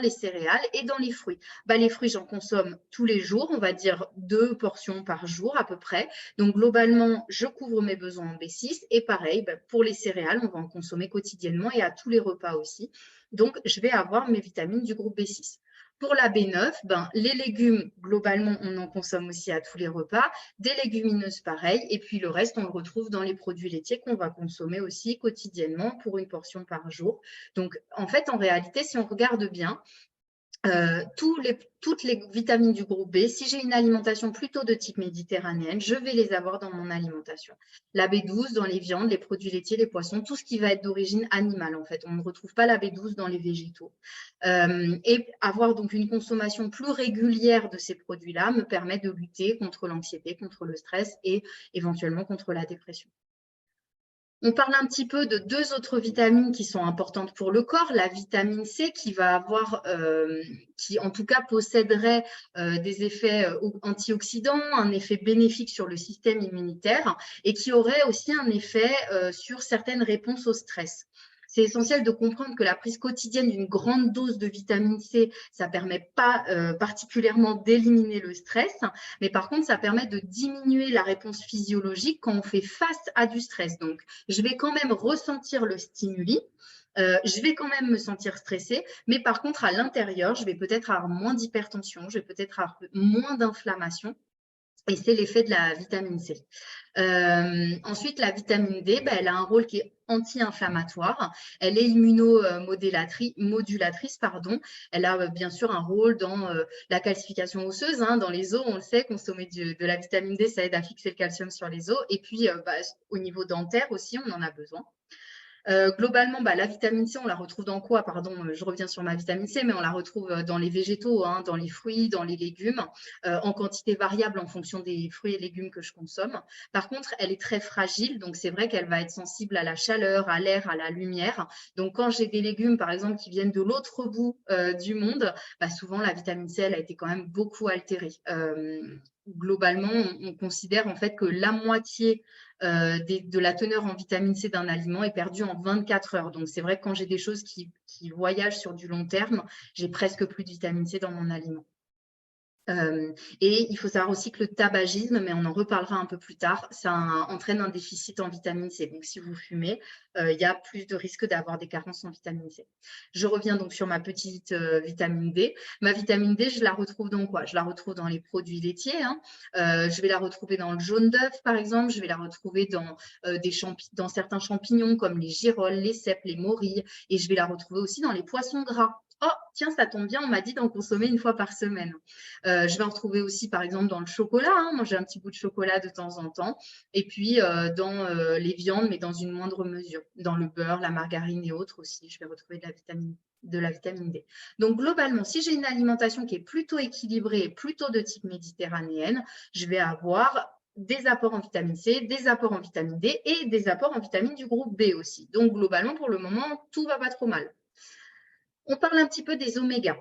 les céréales et dans les fruits. Les fruits, j'en consomme tous les jours, on va dire 2 portions par jour à peu près. Donc, globalement, je couvre mes besoins en B6 et pareil, pour les céréales, on va en consommer quotidiennement et à tous les repas aussi. Donc, je vais avoir mes vitamines du groupe B6. Pour la B9, les légumes, globalement, on en consomme aussi à tous les repas. Des légumineuses, pareil. Et puis, le reste, on le retrouve dans les produits laitiers qu'on va consommer aussi quotidiennement pour une portion par jour. Donc, en fait, en réalité, si on regarde bien, toutes les vitamines du groupe B, si j'ai une alimentation plutôt de type méditerranéenne, je vais les avoir dans mon alimentation. La B12 dans les viandes, les produits laitiers, les poissons, tout ce qui va être d'origine animale en fait. On ne retrouve pas la B12 dans les végétaux. Et avoir donc une consommation plus régulière de ces produits-là me permet de lutter contre l'anxiété, contre le stress et éventuellement contre la dépression. On parle un petit peu de 2 autres vitamines qui sont importantes pour le corps. La vitamine C qui va avoir, qui en tout cas posséderait des effets antioxydants, un effet bénéfique sur le système immunitaire et qui aurait aussi un effet sur certaines réponses au stress. C'est essentiel de comprendre que la prise quotidienne d'une grande dose de vitamine C, ça ne permet pas particulièrement d'éliminer le stress, mais par contre, ça permet de diminuer la réponse physiologique quand on fait face à du stress. Donc, je vais quand même ressentir le stimuli, je vais quand même me sentir stressée, mais par contre, à l'intérieur, je vais peut-être avoir moins d'hypertension, je vais peut-être avoir moins d'inflammation. Et c'est l'effet de la vitamine C. Ensuite, la vitamine D, elle a un rôle qui est anti-inflammatoire. Elle est immunomodulatrice. Elle a bien sûr un rôle dans la calcification osseuse. Dans les os, on le sait, consommer de la vitamine D, ça aide à fixer le calcium sur les os. Et puis, au niveau dentaire aussi, on en a besoin. Globalement, la vitamine C, on la retrouve dans quoi? Pardon, je reviens sur ma vitamine C, mais on la retrouve dans les végétaux, dans les fruits, dans les légumes, en quantité variable en fonction des fruits et légumes que je consomme. Par contre, elle est très fragile, donc c'est vrai qu'elle va être sensible à la chaleur, à l'air, à la lumière. Donc, quand j'ai des légumes, par exemple, qui viennent de l'autre bout du monde, souvent, la vitamine C, elle a été quand même beaucoup altérée. Globalement, on considère en fait que la moitié de la teneur en vitamine C d'un aliment est perdue en 24 heures. Donc, c'est vrai que quand j'ai des choses qui voyagent sur du long terme, j'ai presque plus de vitamine C dans mon aliment. Et il faut savoir aussi que le tabagisme, mais on en reparlera un peu plus tard, ça entraîne un déficit en vitamine C. Donc, si vous fumez, il y a plus de risque d'avoir des carences en vitamine C. Je reviens donc sur ma petite vitamine D. Ma vitamine D, je la retrouve dans quoi? Je la retrouve dans les produits laitiers. Je vais la retrouver dans le jaune d'œuf, par exemple. Je vais la retrouver dans certains champignons comme les girolles, les cèpes, les morilles. Et je vais la retrouver aussi dans les poissons gras. Oh, tiens, ça tombe bien, on m'a dit d'en consommer une fois par semaine. Je vais en retrouver aussi, par exemple, dans le chocolat. Moi, j'ai un petit bout de chocolat de temps en temps. Et puis, dans les viandes, mais dans une moindre mesure. Dans le beurre, la margarine et autres aussi, je vais retrouver de la vitamine D. Donc, globalement, si j'ai une alimentation qui est plutôt équilibrée, plutôt de type méditerranéenne, je vais avoir des apports en vitamine C, des apports en vitamine D et des apports en vitamine du groupe B aussi. Donc, globalement, pour le moment, tout va pas trop mal. On parle un petit peu des omégas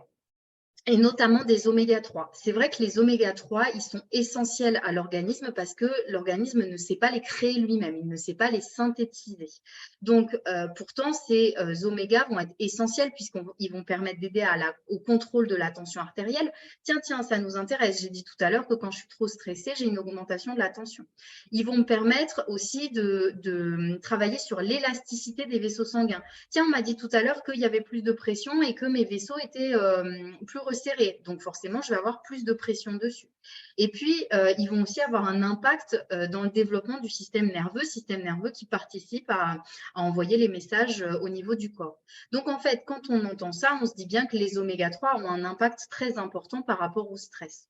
et notamment des oméga 3. C'est vrai que les oméga 3, ils sont essentiels à l'organisme parce que l'organisme ne sait pas les créer lui-même, il ne sait pas les synthétiser. Donc, pourtant, ces oméga vont être essentiels puisqu'ils vont permettre d'aider au contrôle de la tension artérielle. Tiens, ça nous intéresse. J'ai dit tout à l'heure que quand je suis trop stressée, j'ai une augmentation de la tension. Ils vont me permettre aussi de travailler sur l'élasticité des vaisseaux sanguins. Tiens, on m'a dit tout à l'heure qu'il y avait plus de pression et que mes vaisseaux étaient plus resserrés. Donc, forcément, je vais avoir plus de pression dessus. Et puis, ils vont aussi avoir un impact dans le développement du système nerveux qui participe à envoyer les messages au niveau du corps. Donc, en fait, quand on entend ça, on se dit bien que les oméga 3 ont un impact très important par rapport au stress.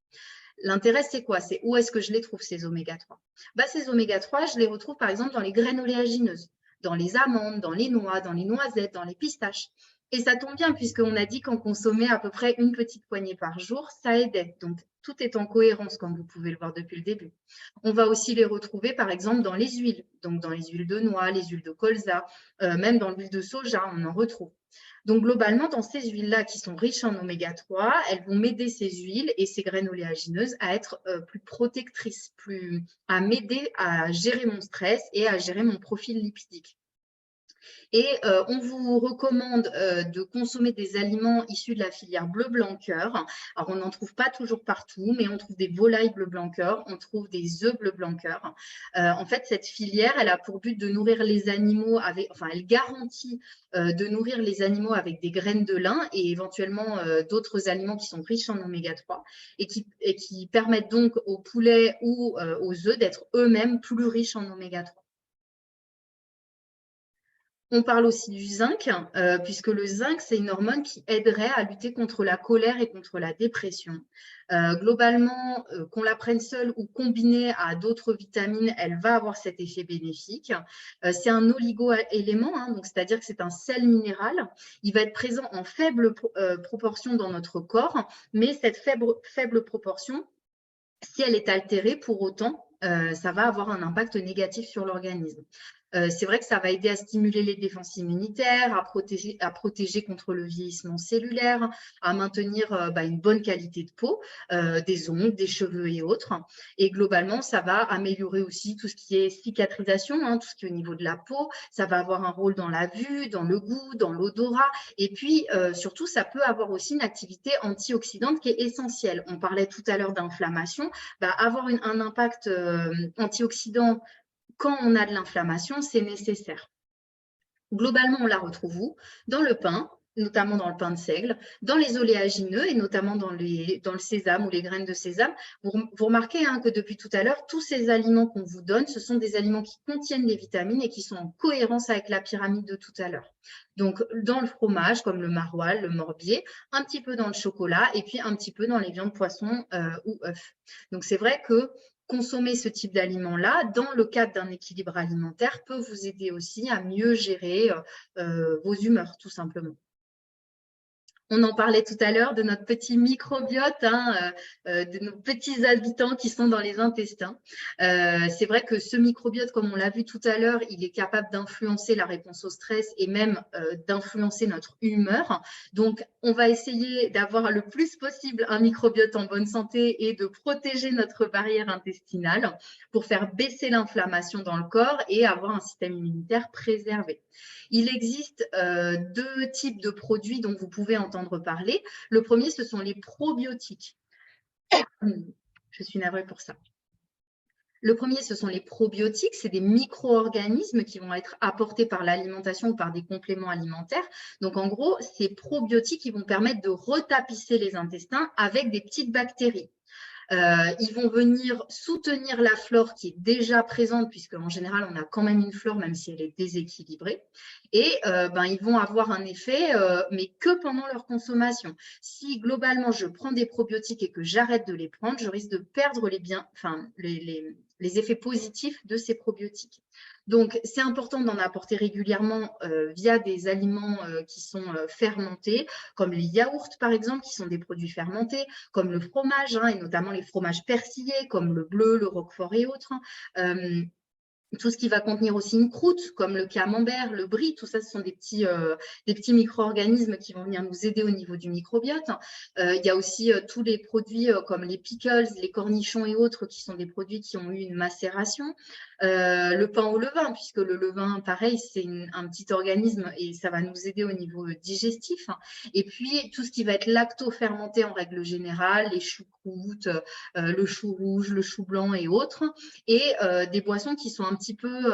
L'intérêt, c'est quoi? C'est où est-ce que je les trouve, ces oméga 3? Ces oméga 3, je les retrouve par exemple dans les graines oléagineuses, dans les amandes, dans les noix, dans les noisettes, dans les pistaches. Et ça tombe bien puisqu'on a dit qu'en consommer à peu près une petite poignée par jour, ça aidait. Donc, tout est en cohérence, comme vous pouvez le voir depuis le début. On va aussi les retrouver, par exemple, dans les huiles, donc dans les huiles de noix, les huiles de colza, même dans l'huile de soja, on en retrouve. Donc, globalement, dans ces huiles-là qui sont riches en oméga 3, elles vont m'aider, ces huiles et ces graines oléagineuses, à être plus protectrices, à m'aider à gérer mon stress et à gérer mon profil lipidique. Et on vous recommande de consommer des aliments issus de la filière bleu-blanc-cœur. Alors, on n'en trouve pas toujours partout, mais on trouve des volailles bleu-blanc-cœur, on trouve des œufs bleu-blanc-cœur. En fait, cette filière, elle a pour but de nourrir les animaux elle garantit de nourrir les animaux avec des graines de lin et éventuellement d'autres aliments qui sont riches en oméga 3 et qui permettent donc aux poulets ou aux œufs d'être eux-mêmes plus riches en oméga 3. On parle aussi du zinc, puisque le zinc, c'est une hormone qui aiderait à lutter contre la colère et contre la dépression. Globalement, qu'on la prenne seule ou combinée à d'autres vitamines, elle va avoir cet effet bénéfique. C'est un oligo-élément, donc c'est-à-dire que c'est un sel minéral. Il va être présent en faible proportion dans notre corps, mais cette faible proportion, si elle est altérée, pour autant, ça va avoir un impact négatif sur l'organisme. C'est vrai que ça va aider à stimuler les défenses immunitaires, à protéger contre le vieillissement cellulaire, à maintenir une bonne qualité de peau, des ongles, des cheveux et autres. Et globalement, ça va améliorer aussi tout ce qui est cicatrisation, hein, tout ce qui est au niveau de la peau. Ça va avoir un rôle dans la vue, dans le goût, dans l'odorat. Et puis, surtout, ça peut avoir aussi une activité antioxydante qui est essentielle. On parlait tout à l'heure d'inflammation. Avoir un impact antioxydant quand on a de l'inflammation, c'est nécessaire. Globalement, on la retrouve où? Dans le pain, notamment dans le pain de seigle, dans les oléagineux et notamment dans le sésame ou les graines de sésame. Vous remarquez que depuis tout à l'heure, tous ces aliments qu'on vous donne, ce sont des aliments qui contiennent des vitamines et qui sont en cohérence avec la pyramide de tout à l'heure. Donc, dans le fromage, comme le maroilles, le morbier, un petit peu dans le chocolat et puis un petit peu dans les viandes, poissons ou œufs. Donc, c'est vrai que consommer ce type d'aliments-là, dans le cadre d'un équilibre alimentaire, peut vous aider aussi à mieux gérer vos humeurs, tout simplement. On en parlait tout à l'heure de notre petit microbiote, de nos petits habitants qui sont dans les intestins. C'est vrai que ce microbiote, comme on l'a vu tout à l'heure, il est capable d'influencer la réponse au stress et même d'influencer notre humeur. Donc, on va essayer d'avoir le plus possible un microbiote en bonne santé et de protéger notre barrière intestinale pour faire baisser l'inflammation dans le corps et avoir un système immunitaire préservé. Il existe deux types de produits dont vous pouvez entendre parler. Le premier, ce sont les probiotiques. Je suis navrée pour ça. Le premier, ce sont les probiotiques. C'est des micro-organismes qui vont être apportés par l'alimentation ou par des compléments alimentaires. Donc, en gros, ces probiotiques qui vont permettre de retapisser les intestins avec des petites bactéries. Ils vont venir soutenir la flore qui est déjà présente, puisque en général, on a quand même une flore, même si elle est déséquilibrée. Et ils vont avoir un effet, mais que pendant leur consommation. Si globalement, je prends des probiotiques et que j'arrête de les prendre, je risque de perdre les effets positifs de ces probiotiques. Donc, c'est important d'en apporter régulièrement via des aliments qui sont fermentés, comme les yaourts, par exemple, qui sont des produits fermentés, comme le fromage, et notamment les fromages persillés, comme le bleu, le roquefort et autres. Tout ce qui va contenir aussi une croûte, comme le camembert, le brie, tout ça, ce sont des petits micro-organismes qui vont venir nous aider au niveau du microbiote. Il y a aussi tous les produits comme les pickles, les cornichons et autres, qui sont des produits qui ont eu une macération. Le pain au levain, puisque le levain, pareil, c'est un petit organisme et ça va nous aider au niveau digestif. Et puis, tout ce qui va être lacto-fermenté en règle générale, les choucroutes, le chou rouge, le chou blanc et autres. Et des boissons qui sont un petit peu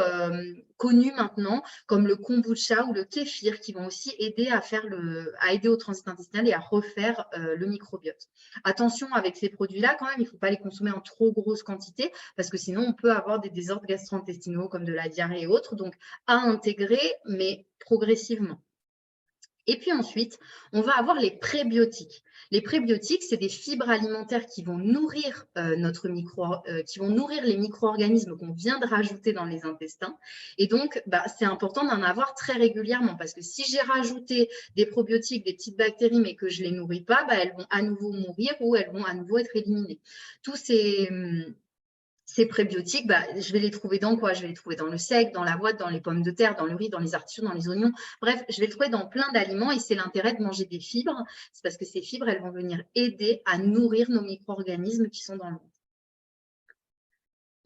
connues maintenant, comme le kombucha ou le kéfir, qui vont aussi aider à aider au transit intestinal et à refaire le microbiote. Attention avec ces produits-là, quand même, il ne faut pas les consommer en trop grosse quantité, parce que sinon, on peut avoir des désordres gastro-intestinaux comme de la diarrhée et autres, donc à intégrer, mais progressivement. Et puis ensuite, on va avoir les prébiotiques. Les prébiotiques, c'est des fibres alimentaires qui vont nourrir qui vont nourrir les micro-organismes qu'on vient de rajouter dans les intestins. Et donc, c'est important d'en avoir très régulièrement, parce que si j'ai rajouté des probiotiques, des petites bactéries, mais que je ne les nourris pas, elles vont à nouveau mourir ou elles vont à nouveau être éliminées. Tous ces prébiotiques, je vais les trouver dans quoi? Je vais les trouver dans le seigle, dans l'avoine, dans les pommes de terre, dans le riz, dans les artichauts, dans les oignons. Bref, je vais les trouver dans plein d'aliments et c'est l'intérêt de manger des fibres. C'est parce que ces fibres, elles vont venir aider à nourrir nos micro-organismes qui sont dans le ventre.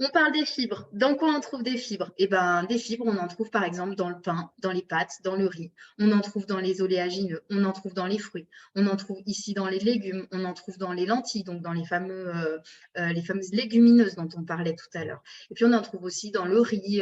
On parle des fibres. Dans quoi on trouve des fibres? Des fibres, on en trouve par exemple dans le pain, dans les pâtes, dans le riz. On en trouve dans les oléagineux, on en trouve dans les fruits. On en trouve ici dans les légumes, on en trouve dans les lentilles, donc dans les fameuses légumineuses dont on parlait tout à l'heure. Et puis, on en trouve aussi dans le riz,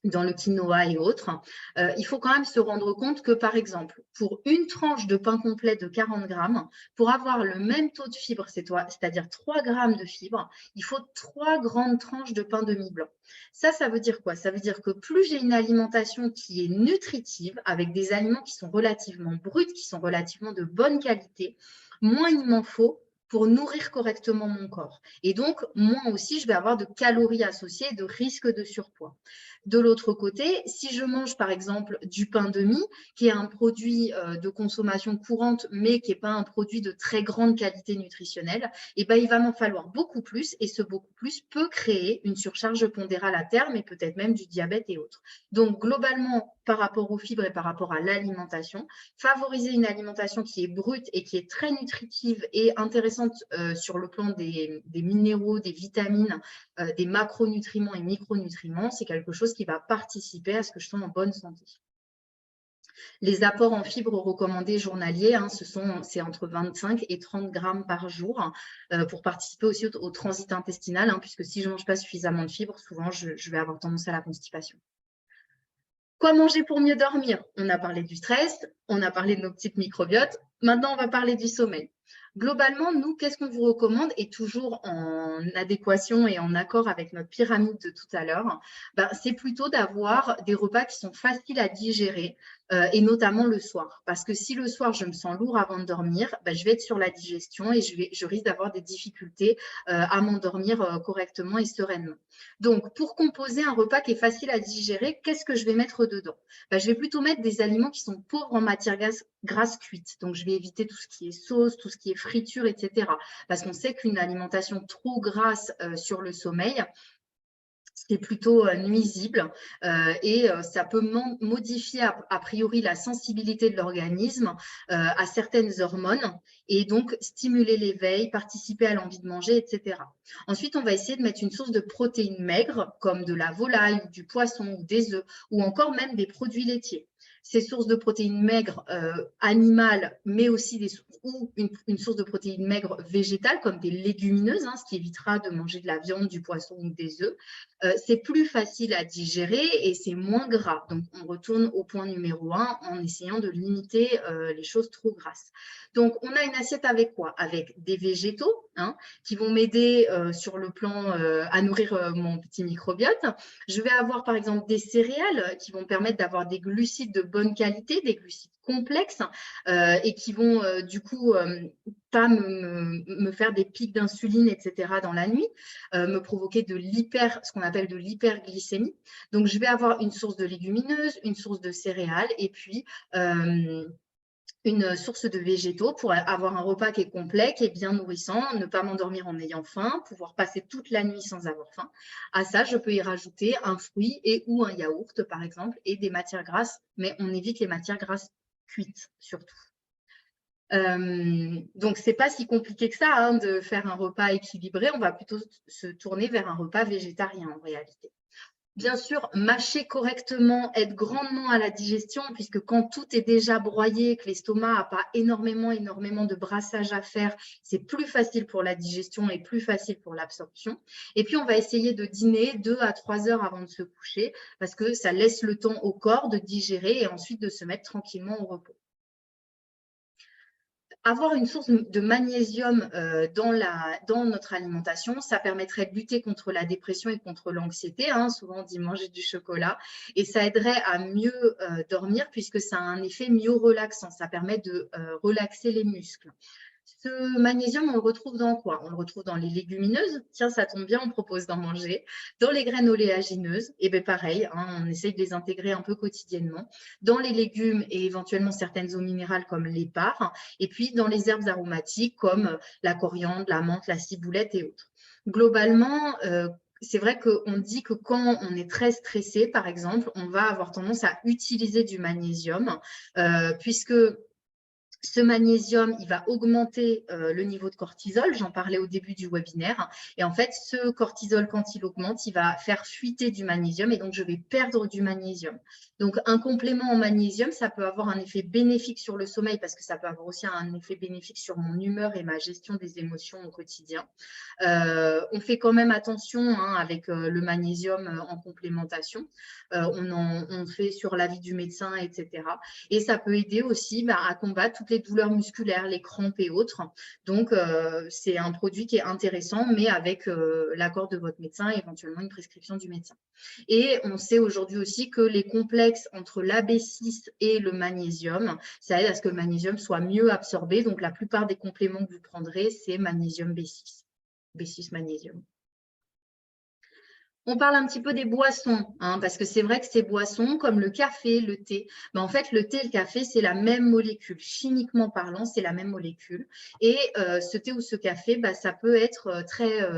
dans le quinoa et autres. Il faut quand même se rendre compte que, par exemple, pour une tranche de pain complet de 40 grammes, pour avoir le même taux de fibre, c'est-à-dire 3 grammes de fibre, il faut 3 grandes tranches de pain demi-blanc. Ça veut dire quoi? Ça veut dire que plus j'ai une alimentation qui est nutritive, avec des aliments qui sont relativement bruts, qui sont relativement de bonne qualité, moins il m'en faut pour nourrir correctement mon corps. Et donc, moins aussi, je vais avoir de calories associées et de risque de surpoids. De l'autre côté, si je mange par exemple du pain de mie, qui est un produit de consommation courante, mais qui n'est pas un produit de très grande qualité nutritionnelle, eh ben, il va m'en falloir beaucoup plus et ce beaucoup plus peut créer une surcharge pondérale à terme et peut-être même du diabète et autres. Donc, globalement, par rapport aux fibres et par rapport à l'alimentation, favoriser une alimentation qui est brute et qui est très nutritive et intéressante sur le plan des minéraux, des vitamines, des macronutriments et micronutriments, c'est quelque chose qui va participer à ce que je sois en bonne santé. Les apports en fibres recommandés journaliers, hein, c'est entre 25 et 30 grammes par jour pour participer aussi au transit intestinal, hein, puisque si je ne mange pas suffisamment de fibres, souvent je vais avoir tendance à la constipation. Quoi manger pour mieux dormir? On a parlé du stress, on a parlé de nos petites microbiotes. Maintenant, on va parler du sommeil. Globalement, nous, qu'est-ce qu'on vous recommande? Et toujours en adéquation et en accord avec notre pyramide de tout à l'heure, ben, c'est plutôt d'avoir des repas qui sont faciles à digérer et notamment le soir. Parce que si le soir, je me sens lourd avant de dormir, ben, je vais être sur la digestion et je risque d'avoir des difficultés à m'endormir correctement et sereinement. Donc, pour composer un repas qui est facile à digérer, qu'est-ce que je vais mettre dedans? Ben, je vais plutôt mettre des aliments qui sont pauvres en matières grasses cuites. Donc, je vais éviter tout ce qui est sauce, tout ce qui est friture, etc. Parce qu'on sait qu'une alimentation trop grasse sur le sommeil, c'est plutôt nuisible et ça peut modifier a priori la sensibilité de l'organisme à certaines hormones et donc stimuler l'éveil, participer à l'envie de manger, etc. Ensuite, on va essayer de mettre une source de protéines maigres comme de la volaille, ou du poisson ou des œufs ou encore même des produits laitiers. Ces sources de protéines maigres animales, mais aussi une source de protéines maigres végétales comme des légumineuses, hein, ce qui évitera de manger de la viande, du poisson ou des œufs. C'est plus facile à digérer et c'est moins gras. Donc, on retourne au point numéro 1 en essayant de limiter les choses trop grasses. Donc, on a une assiette avec quoi? Avec des végétaux hein, qui vont m'aider sur le plan à nourrir mon petit microbiote. Je vais avoir par exemple des céréales qui vont permettre d'avoir des glucides de bonne qualité, des glucides complexes et qui vont du coup pas me faire des pics d'insuline, etc. dans la nuit, me provoquer ce qu'on appelle de l'hyperglycémie. Donc, je vais avoir une source de légumineuses, une source de céréales et puis une source de végétaux pour avoir un repas qui est complet, qui est bien nourrissant, ne pas m'endormir en ayant faim, pouvoir passer toute la nuit sans avoir faim. À ça, je peux y rajouter un fruit et ou un yaourt, par exemple, et des matières grasses, mais on évite les matières grasses cuites, surtout. Donc, ce n'est pas si compliqué que ça hein, de faire un repas équilibré. On va plutôt se tourner vers un repas végétarien en réalité. Bien sûr, mâcher correctement aide grandement à la digestion puisque quand tout est déjà broyé, que l'estomac n'a pas énormément de brassage à faire, c'est plus facile pour la digestion et plus facile pour l'absorption. Et puis, on va essayer de dîner 2 à 3 heures avant de se coucher parce que ça laisse le temps au corps de digérer et ensuite de se mettre tranquillement au repos. Avoir une source de magnésium dans notre alimentation, ça permettrait de lutter contre la dépression et contre l'anxiété. Hein. Souvent, on dit manger du chocolat. Et ça aiderait à mieux dormir puisque ça a un effet myorelaxant. Ça permet de relaxer les muscles. Ce magnésium, on le retrouve dans quoi? On le retrouve dans les légumineuses. Tiens, ça tombe bien, on propose d'en manger. Dans les graines oléagineuses, et bien pareil, hein, on essaye de les intégrer un peu quotidiennement. Dans les légumes et éventuellement certaines eaux minérales comme l'épar. Et puis dans les herbes aromatiques comme la coriandre, la menthe, la ciboulette et autres. Globalement, c'est vrai qu'on dit que quand on est très stressé, par exemple, on va avoir tendance à utiliser du magnésium puisque ce magnésium, il va augmenter le niveau de cortisol, j'en parlais au début du webinaire. Et en fait, ce cortisol, quand il augmente, il va faire fuiter du magnésium et donc je vais perdre du magnésium. Donc, un complément en magnésium, ça peut avoir un effet bénéfique sur le sommeil parce que ça peut avoir aussi un effet bénéfique sur mon humeur et ma gestion des émotions au quotidien. On fait quand même attention hein, avec le magnésium en complémentation. On fait sur l'avis du médecin, etc. Et ça peut aider aussi à combattre toutes les douleurs musculaires, les crampes et autres. Donc, c'est un produit qui est intéressant, mais avec l'accord de votre médecin et éventuellement une prescription du médecin. Et on sait aujourd'hui aussi que les complexes entre la B6 et le magnésium, ça aide à ce que le magnésium soit mieux absorbé. Donc, la plupart des compléments que vous prendrez, c'est magnésium B6, B6 magnésium. On parle un petit peu des boissons, hein, parce que c'est vrai que ces boissons, comme le café, le thé, ben en fait, le thé et le café, c'est la même molécule. Chimiquement parlant, c'est la même molécule. Et ce thé ou ce café, ben, ça peut être très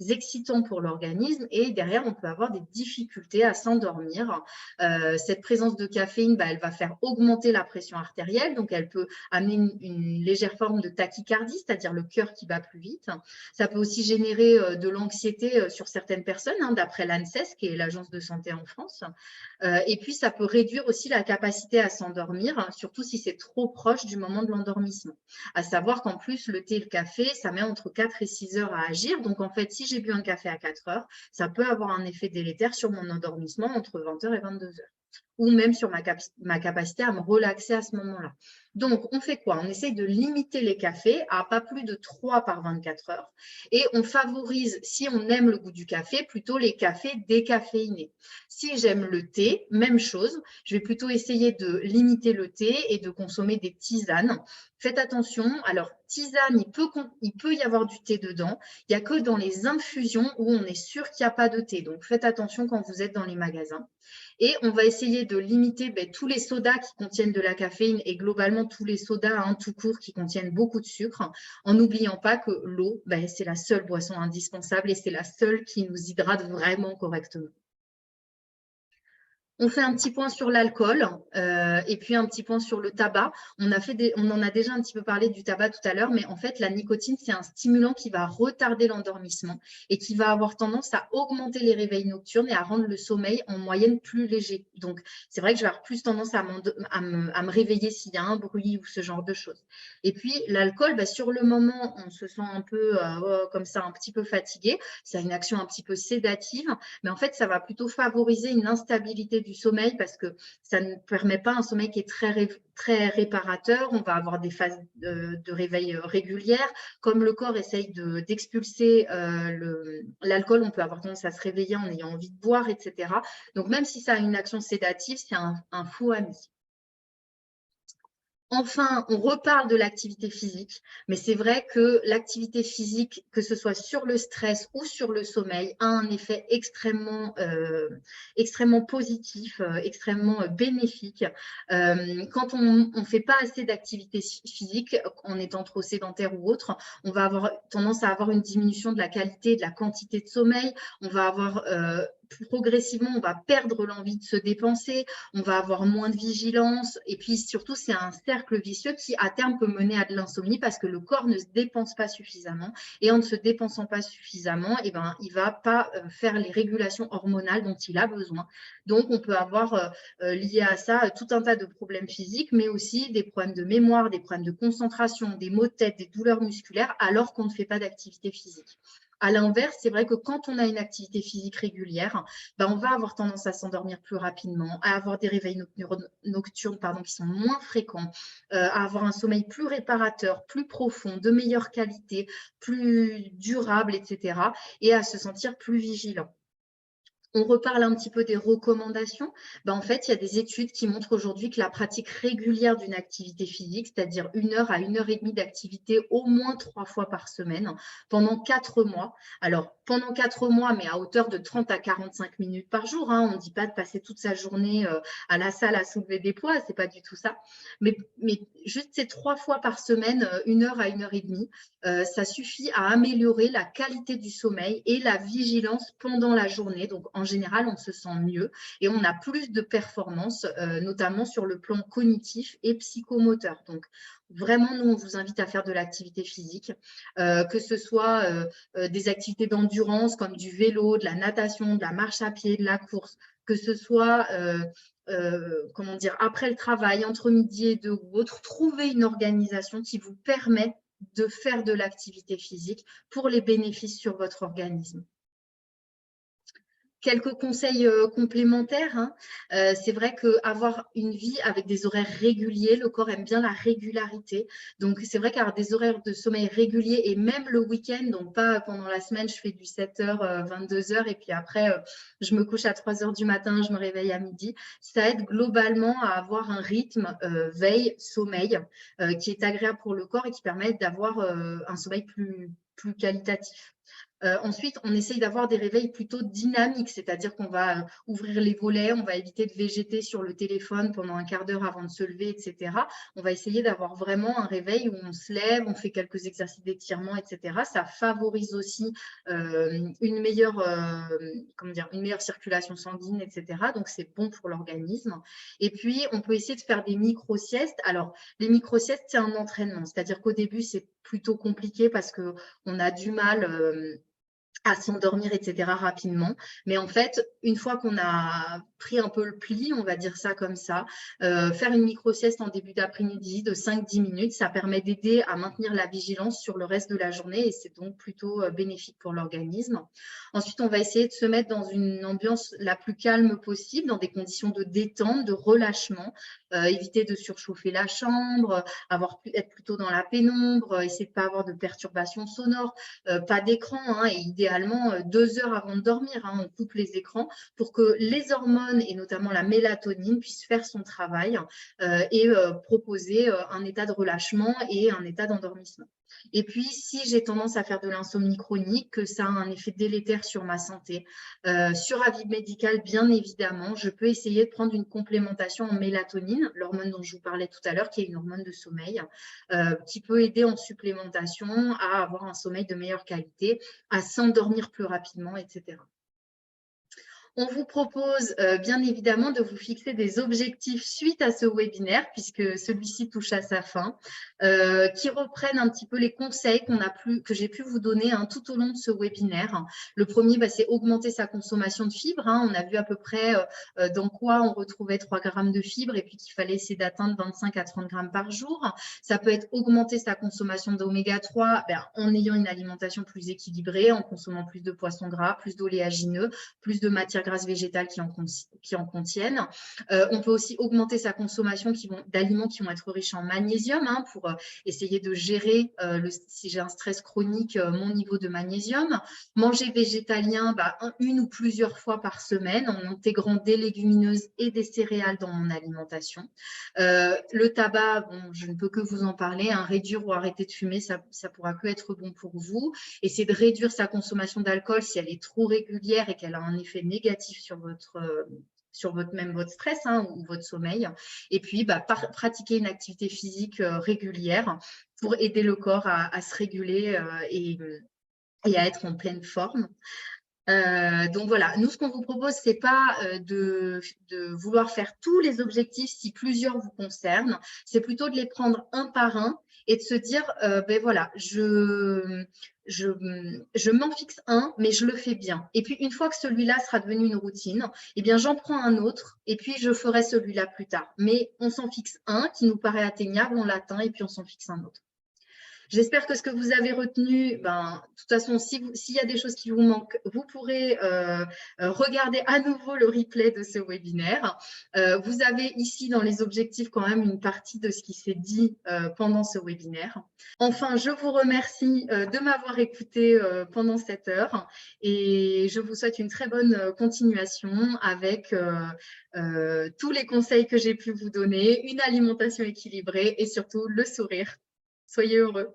excitant pour l'organisme. Et derrière, on peut avoir des difficultés à s'endormir. Cette présence de caféine, ben, elle va faire augmenter la pression artérielle. Donc, elle peut amener une légère forme de tachycardie, c'est-à-dire le cœur qui bat plus vite. Ça peut aussi générer de l'anxiété sur certaines personnes, hein, d'après l'ANSES, qui est l'Agence de santé en France. Et puis, ça peut réduire aussi la capacité à s'endormir, hein, surtout si c'est trop proche du moment de l'endormissement. À savoir qu'en plus, le thé et le café, ça met entre 4 et 6 heures à agir. Donc, en fait, si j'ai bu un café à 4 heures, ça peut avoir un effet délétère sur mon endormissement entre 20 heures et 22 heures. Ou même sur ma capacité à me relaxer à ce moment-là. Donc, on fait quoi? On essaye de limiter les cafés à pas plus de 3 par 24 heures et on favorise, si on aime le goût du café, plutôt les cafés décaféinés. Si j'aime le thé, même chose, je vais plutôt essayer de limiter le thé et de consommer des tisanes. Faites attention, alors tisane, il peut y avoir du thé dedans, il n'y a que dans les infusions où on est sûr qu'il n'y a pas de thé. Donc, faites attention quand vous êtes dans les magasins. Et on va essayer de limiter tous les sodas qui contiennent de la caféine et globalement tous les sodas hein, tout court qui contiennent beaucoup de sucre, en n'oubliant pas que l'eau, c'est la seule boisson indispensable et c'est la seule qui nous hydrate vraiment correctement. On fait un petit point sur l'alcool et puis un petit point sur le tabac. On en a déjà un petit peu parlé du tabac tout à l'heure, mais en fait, la nicotine, c'est un stimulant qui va retarder l'endormissement et qui va avoir tendance à augmenter les réveils nocturnes et à rendre le sommeil en moyenne plus léger. Donc, c'est vrai que je vais avoir plus tendance à me réveiller s'il y a un bruit ou ce genre de choses. Et puis, l'alcool, sur le moment, on se sent un peu comme ça, un petit peu fatigué. Ça a une action un petit peu sédative, mais en fait, ça va plutôt favoriser une instabilité du sommeil parce que ça ne permet pas un sommeil qui est très réparateur. On va avoir des phases de réveil régulières. Comme le corps essaye d'expulser l'alcool, on peut avoir tendance à se réveiller en ayant envie de boire, etc. Donc, même si ça a une action sédative, c'est un faux ami. Enfin, on reparle de l'activité physique, mais c'est vrai que l'activité physique, que ce soit sur le stress ou sur le sommeil, a un effet extrêmement positif, extrêmement bénéfique. Quand on ne fait pas assez d'activité physique, en étant trop sédentaire ou autre, on va avoir tendance à avoir une diminution de la qualité et de la quantité de sommeil. On va avoir progressivement, on va perdre l'envie de se dépenser, on va avoir moins de vigilance et puis surtout, c'est un cercle vicieux qui à terme peut mener à de l'insomnie parce que le corps ne se dépense pas suffisamment et en ne se dépensant pas suffisamment, il ne va pas faire les régulations hormonales dont il a besoin. Donc, on peut avoir lié à ça tout un tas de problèmes physiques, mais aussi des problèmes de mémoire, des problèmes de concentration, des maux de tête, des douleurs musculaires alors qu'on ne fait pas d'activité physique. À l'inverse, c'est vrai que quand on a une activité physique régulière, on va avoir tendance à s'endormir plus rapidement, à avoir des réveils nocturnes qui sont moins fréquents, à avoir un sommeil plus réparateur, plus profond, de meilleure qualité, plus durable, etc. et à se sentir plus vigilant. On reparle un petit peu des recommandations. En fait, il y a des études qui montrent aujourd'hui que la pratique régulière d'une activité physique, c'est-à-dire 1 heure à 1 heure et demie d'activité au moins 3 fois par semaine, pendant 4 mois. Alors, pendant 4 mois, mais à hauteur de 30 à 45 minutes par jour. On ne dit pas de passer toute sa journée à la salle à soulever des poids, ce n'est pas du tout ça. Mais juste ces 3 fois par semaine, 1 heure à 1 heure et demie, ça suffit à améliorer la qualité du sommeil et la vigilance pendant la journée. Donc, en général, on se sent mieux et on a plus de performance, notamment sur le plan cognitif et psychomoteur. Donc, vraiment, nous, on vous invite à faire de l'activité physique, que ce soit des activités d'endurance comme du vélo, de la natation, de la marche à pied, de la course, que ce soit après le travail, entre midi et 2 ou autre, trouver une organisation qui vous permet de faire de l'activité physique pour les bénéfices sur votre organisme. Quelques conseils complémentaires, hein. C'est vrai qu'avoir une vie avec des horaires réguliers, le corps aime bien la régularité. Donc, c'est vrai qu'avoir des horaires de sommeil réguliers et même le week-end, donc pas pendant la semaine, je fais du 7h, 22h et puis après, je me couche à 3h du matin, je me réveille à midi. Ça aide globalement à avoir un rythme veille-sommeil qui est agréable pour le corps et qui permet d'avoir un sommeil plus qualitatif. Ensuite, on essaye d'avoir des réveils plutôt dynamiques, c'est-à-dire qu'on va ouvrir les volets, on va éviter de végéter sur le téléphone pendant un quart d'heure avant de se lever, etc. On va essayer d'avoir vraiment un réveil où on se lève, on fait quelques exercices d'étirement, etc. Ça favorise aussi une meilleure, une meilleure circulation sanguine, etc. Donc, c'est bon pour l'organisme. Et puis, on peut essayer de faire des micro-siestes. Alors, les micro-siestes, c'est un entraînement, c'est-à-dire qu'au début, c'est plutôt compliqué parce qu'on a du mal à s'endormir, etc. rapidement. Mais en fait, une fois qu'on a pris un peu le pli, on va dire ça comme ça, faire une micro-sieste en début d'après-midi de 5-10 minutes, ça permet d'aider à maintenir la vigilance sur le reste de la journée et c'est donc plutôt bénéfique pour l'organisme. Ensuite, on va essayer de se mettre dans une ambiance la plus calme possible, dans des conditions de détente, de relâchement, éviter de surchauffer la chambre, être plutôt dans la pénombre, essayer de ne pas avoir de perturbations sonores, pas d'écran, hein, et idéalement 2 heures avant de dormir, hein, on coupe les écrans pour que les hormones et notamment la mélatonine puissent faire son travail et proposer un état de relâchement et un état d'endormissement. Et puis, si j'ai tendance à faire de l'insomnie chronique, que ça a un effet délétère sur ma santé, sur avis médical, bien évidemment, je peux essayer de prendre une complémentation en mélatonine, l'hormone dont je vous parlais tout à l'heure, qui est une hormone de sommeil, qui peut aider en supplémentation à avoir un sommeil de meilleure qualité, à s'endormir plus rapidement, etc. On vous propose bien évidemment de vous fixer des objectifs suite à ce webinaire, puisque celui-ci touche à sa fin, qui reprennent un petit peu les conseils que j'ai pu vous donner tout au long de ce webinaire. Le premier, c'est augmenter sa consommation de fibres. On a vu à peu près dans quoi on retrouvait 3 grammes de fibres et puis qu'il fallait essayer d'atteindre 25 à 30 grammes par jour. Ça peut être augmenter sa consommation d'oméga 3 en ayant une alimentation plus équilibrée, en consommant plus de poissons gras, plus d'oléagineux, plus de matières grasses végétales qui en contiennent. On peut aussi augmenter sa consommation d'aliments qui vont être riches en magnésium pour essayer de gérer, si j'ai un stress chronique, mon niveau de magnésium. Manger végétalien une ou plusieurs fois par semaine en intégrant des légumineuses et des céréales dans mon alimentation. Le tabac, bon, je ne peux que vous en parler, réduire ou arrêter de fumer, ça pourra que être bon pour vous. Essayer de réduire sa consommation d'alcool si elle est trop régulière et qu'elle a un effet négatif sur votre stress ou votre sommeil. Et puis, pratiquer une activité physique régulière pour aider le corps à se réguler et à être en pleine forme. Donc voilà, nous, ce qu'on vous propose, ce n'est pas de vouloir faire tous les objectifs si plusieurs vous concernent, c'est plutôt de les prendre un par un et de se dire, voilà, je m'en fixe un, mais je le fais bien. Et puis, une fois que celui-là sera devenu une routine, eh bien, j'en prends un autre et puis je ferai celui-là plus tard. Mais on s'en fixe un qui nous paraît atteignable, on l'atteint et puis on s'en fixe un autre. J'espère que ce que vous avez retenu, de toute façon, s'il y a des choses qui vous manquent, vous pourrez regarder à nouveau le replay de ce webinaire. Vous avez ici dans les objectifs quand même une partie de ce qui s'est dit pendant ce webinaire. Enfin, je vous remercie de m'avoir écouté pendant cette heure et je vous souhaite une très bonne continuation avec tous les conseils que j'ai pu vous donner, une alimentation équilibrée et surtout le sourire. Soyez heureux.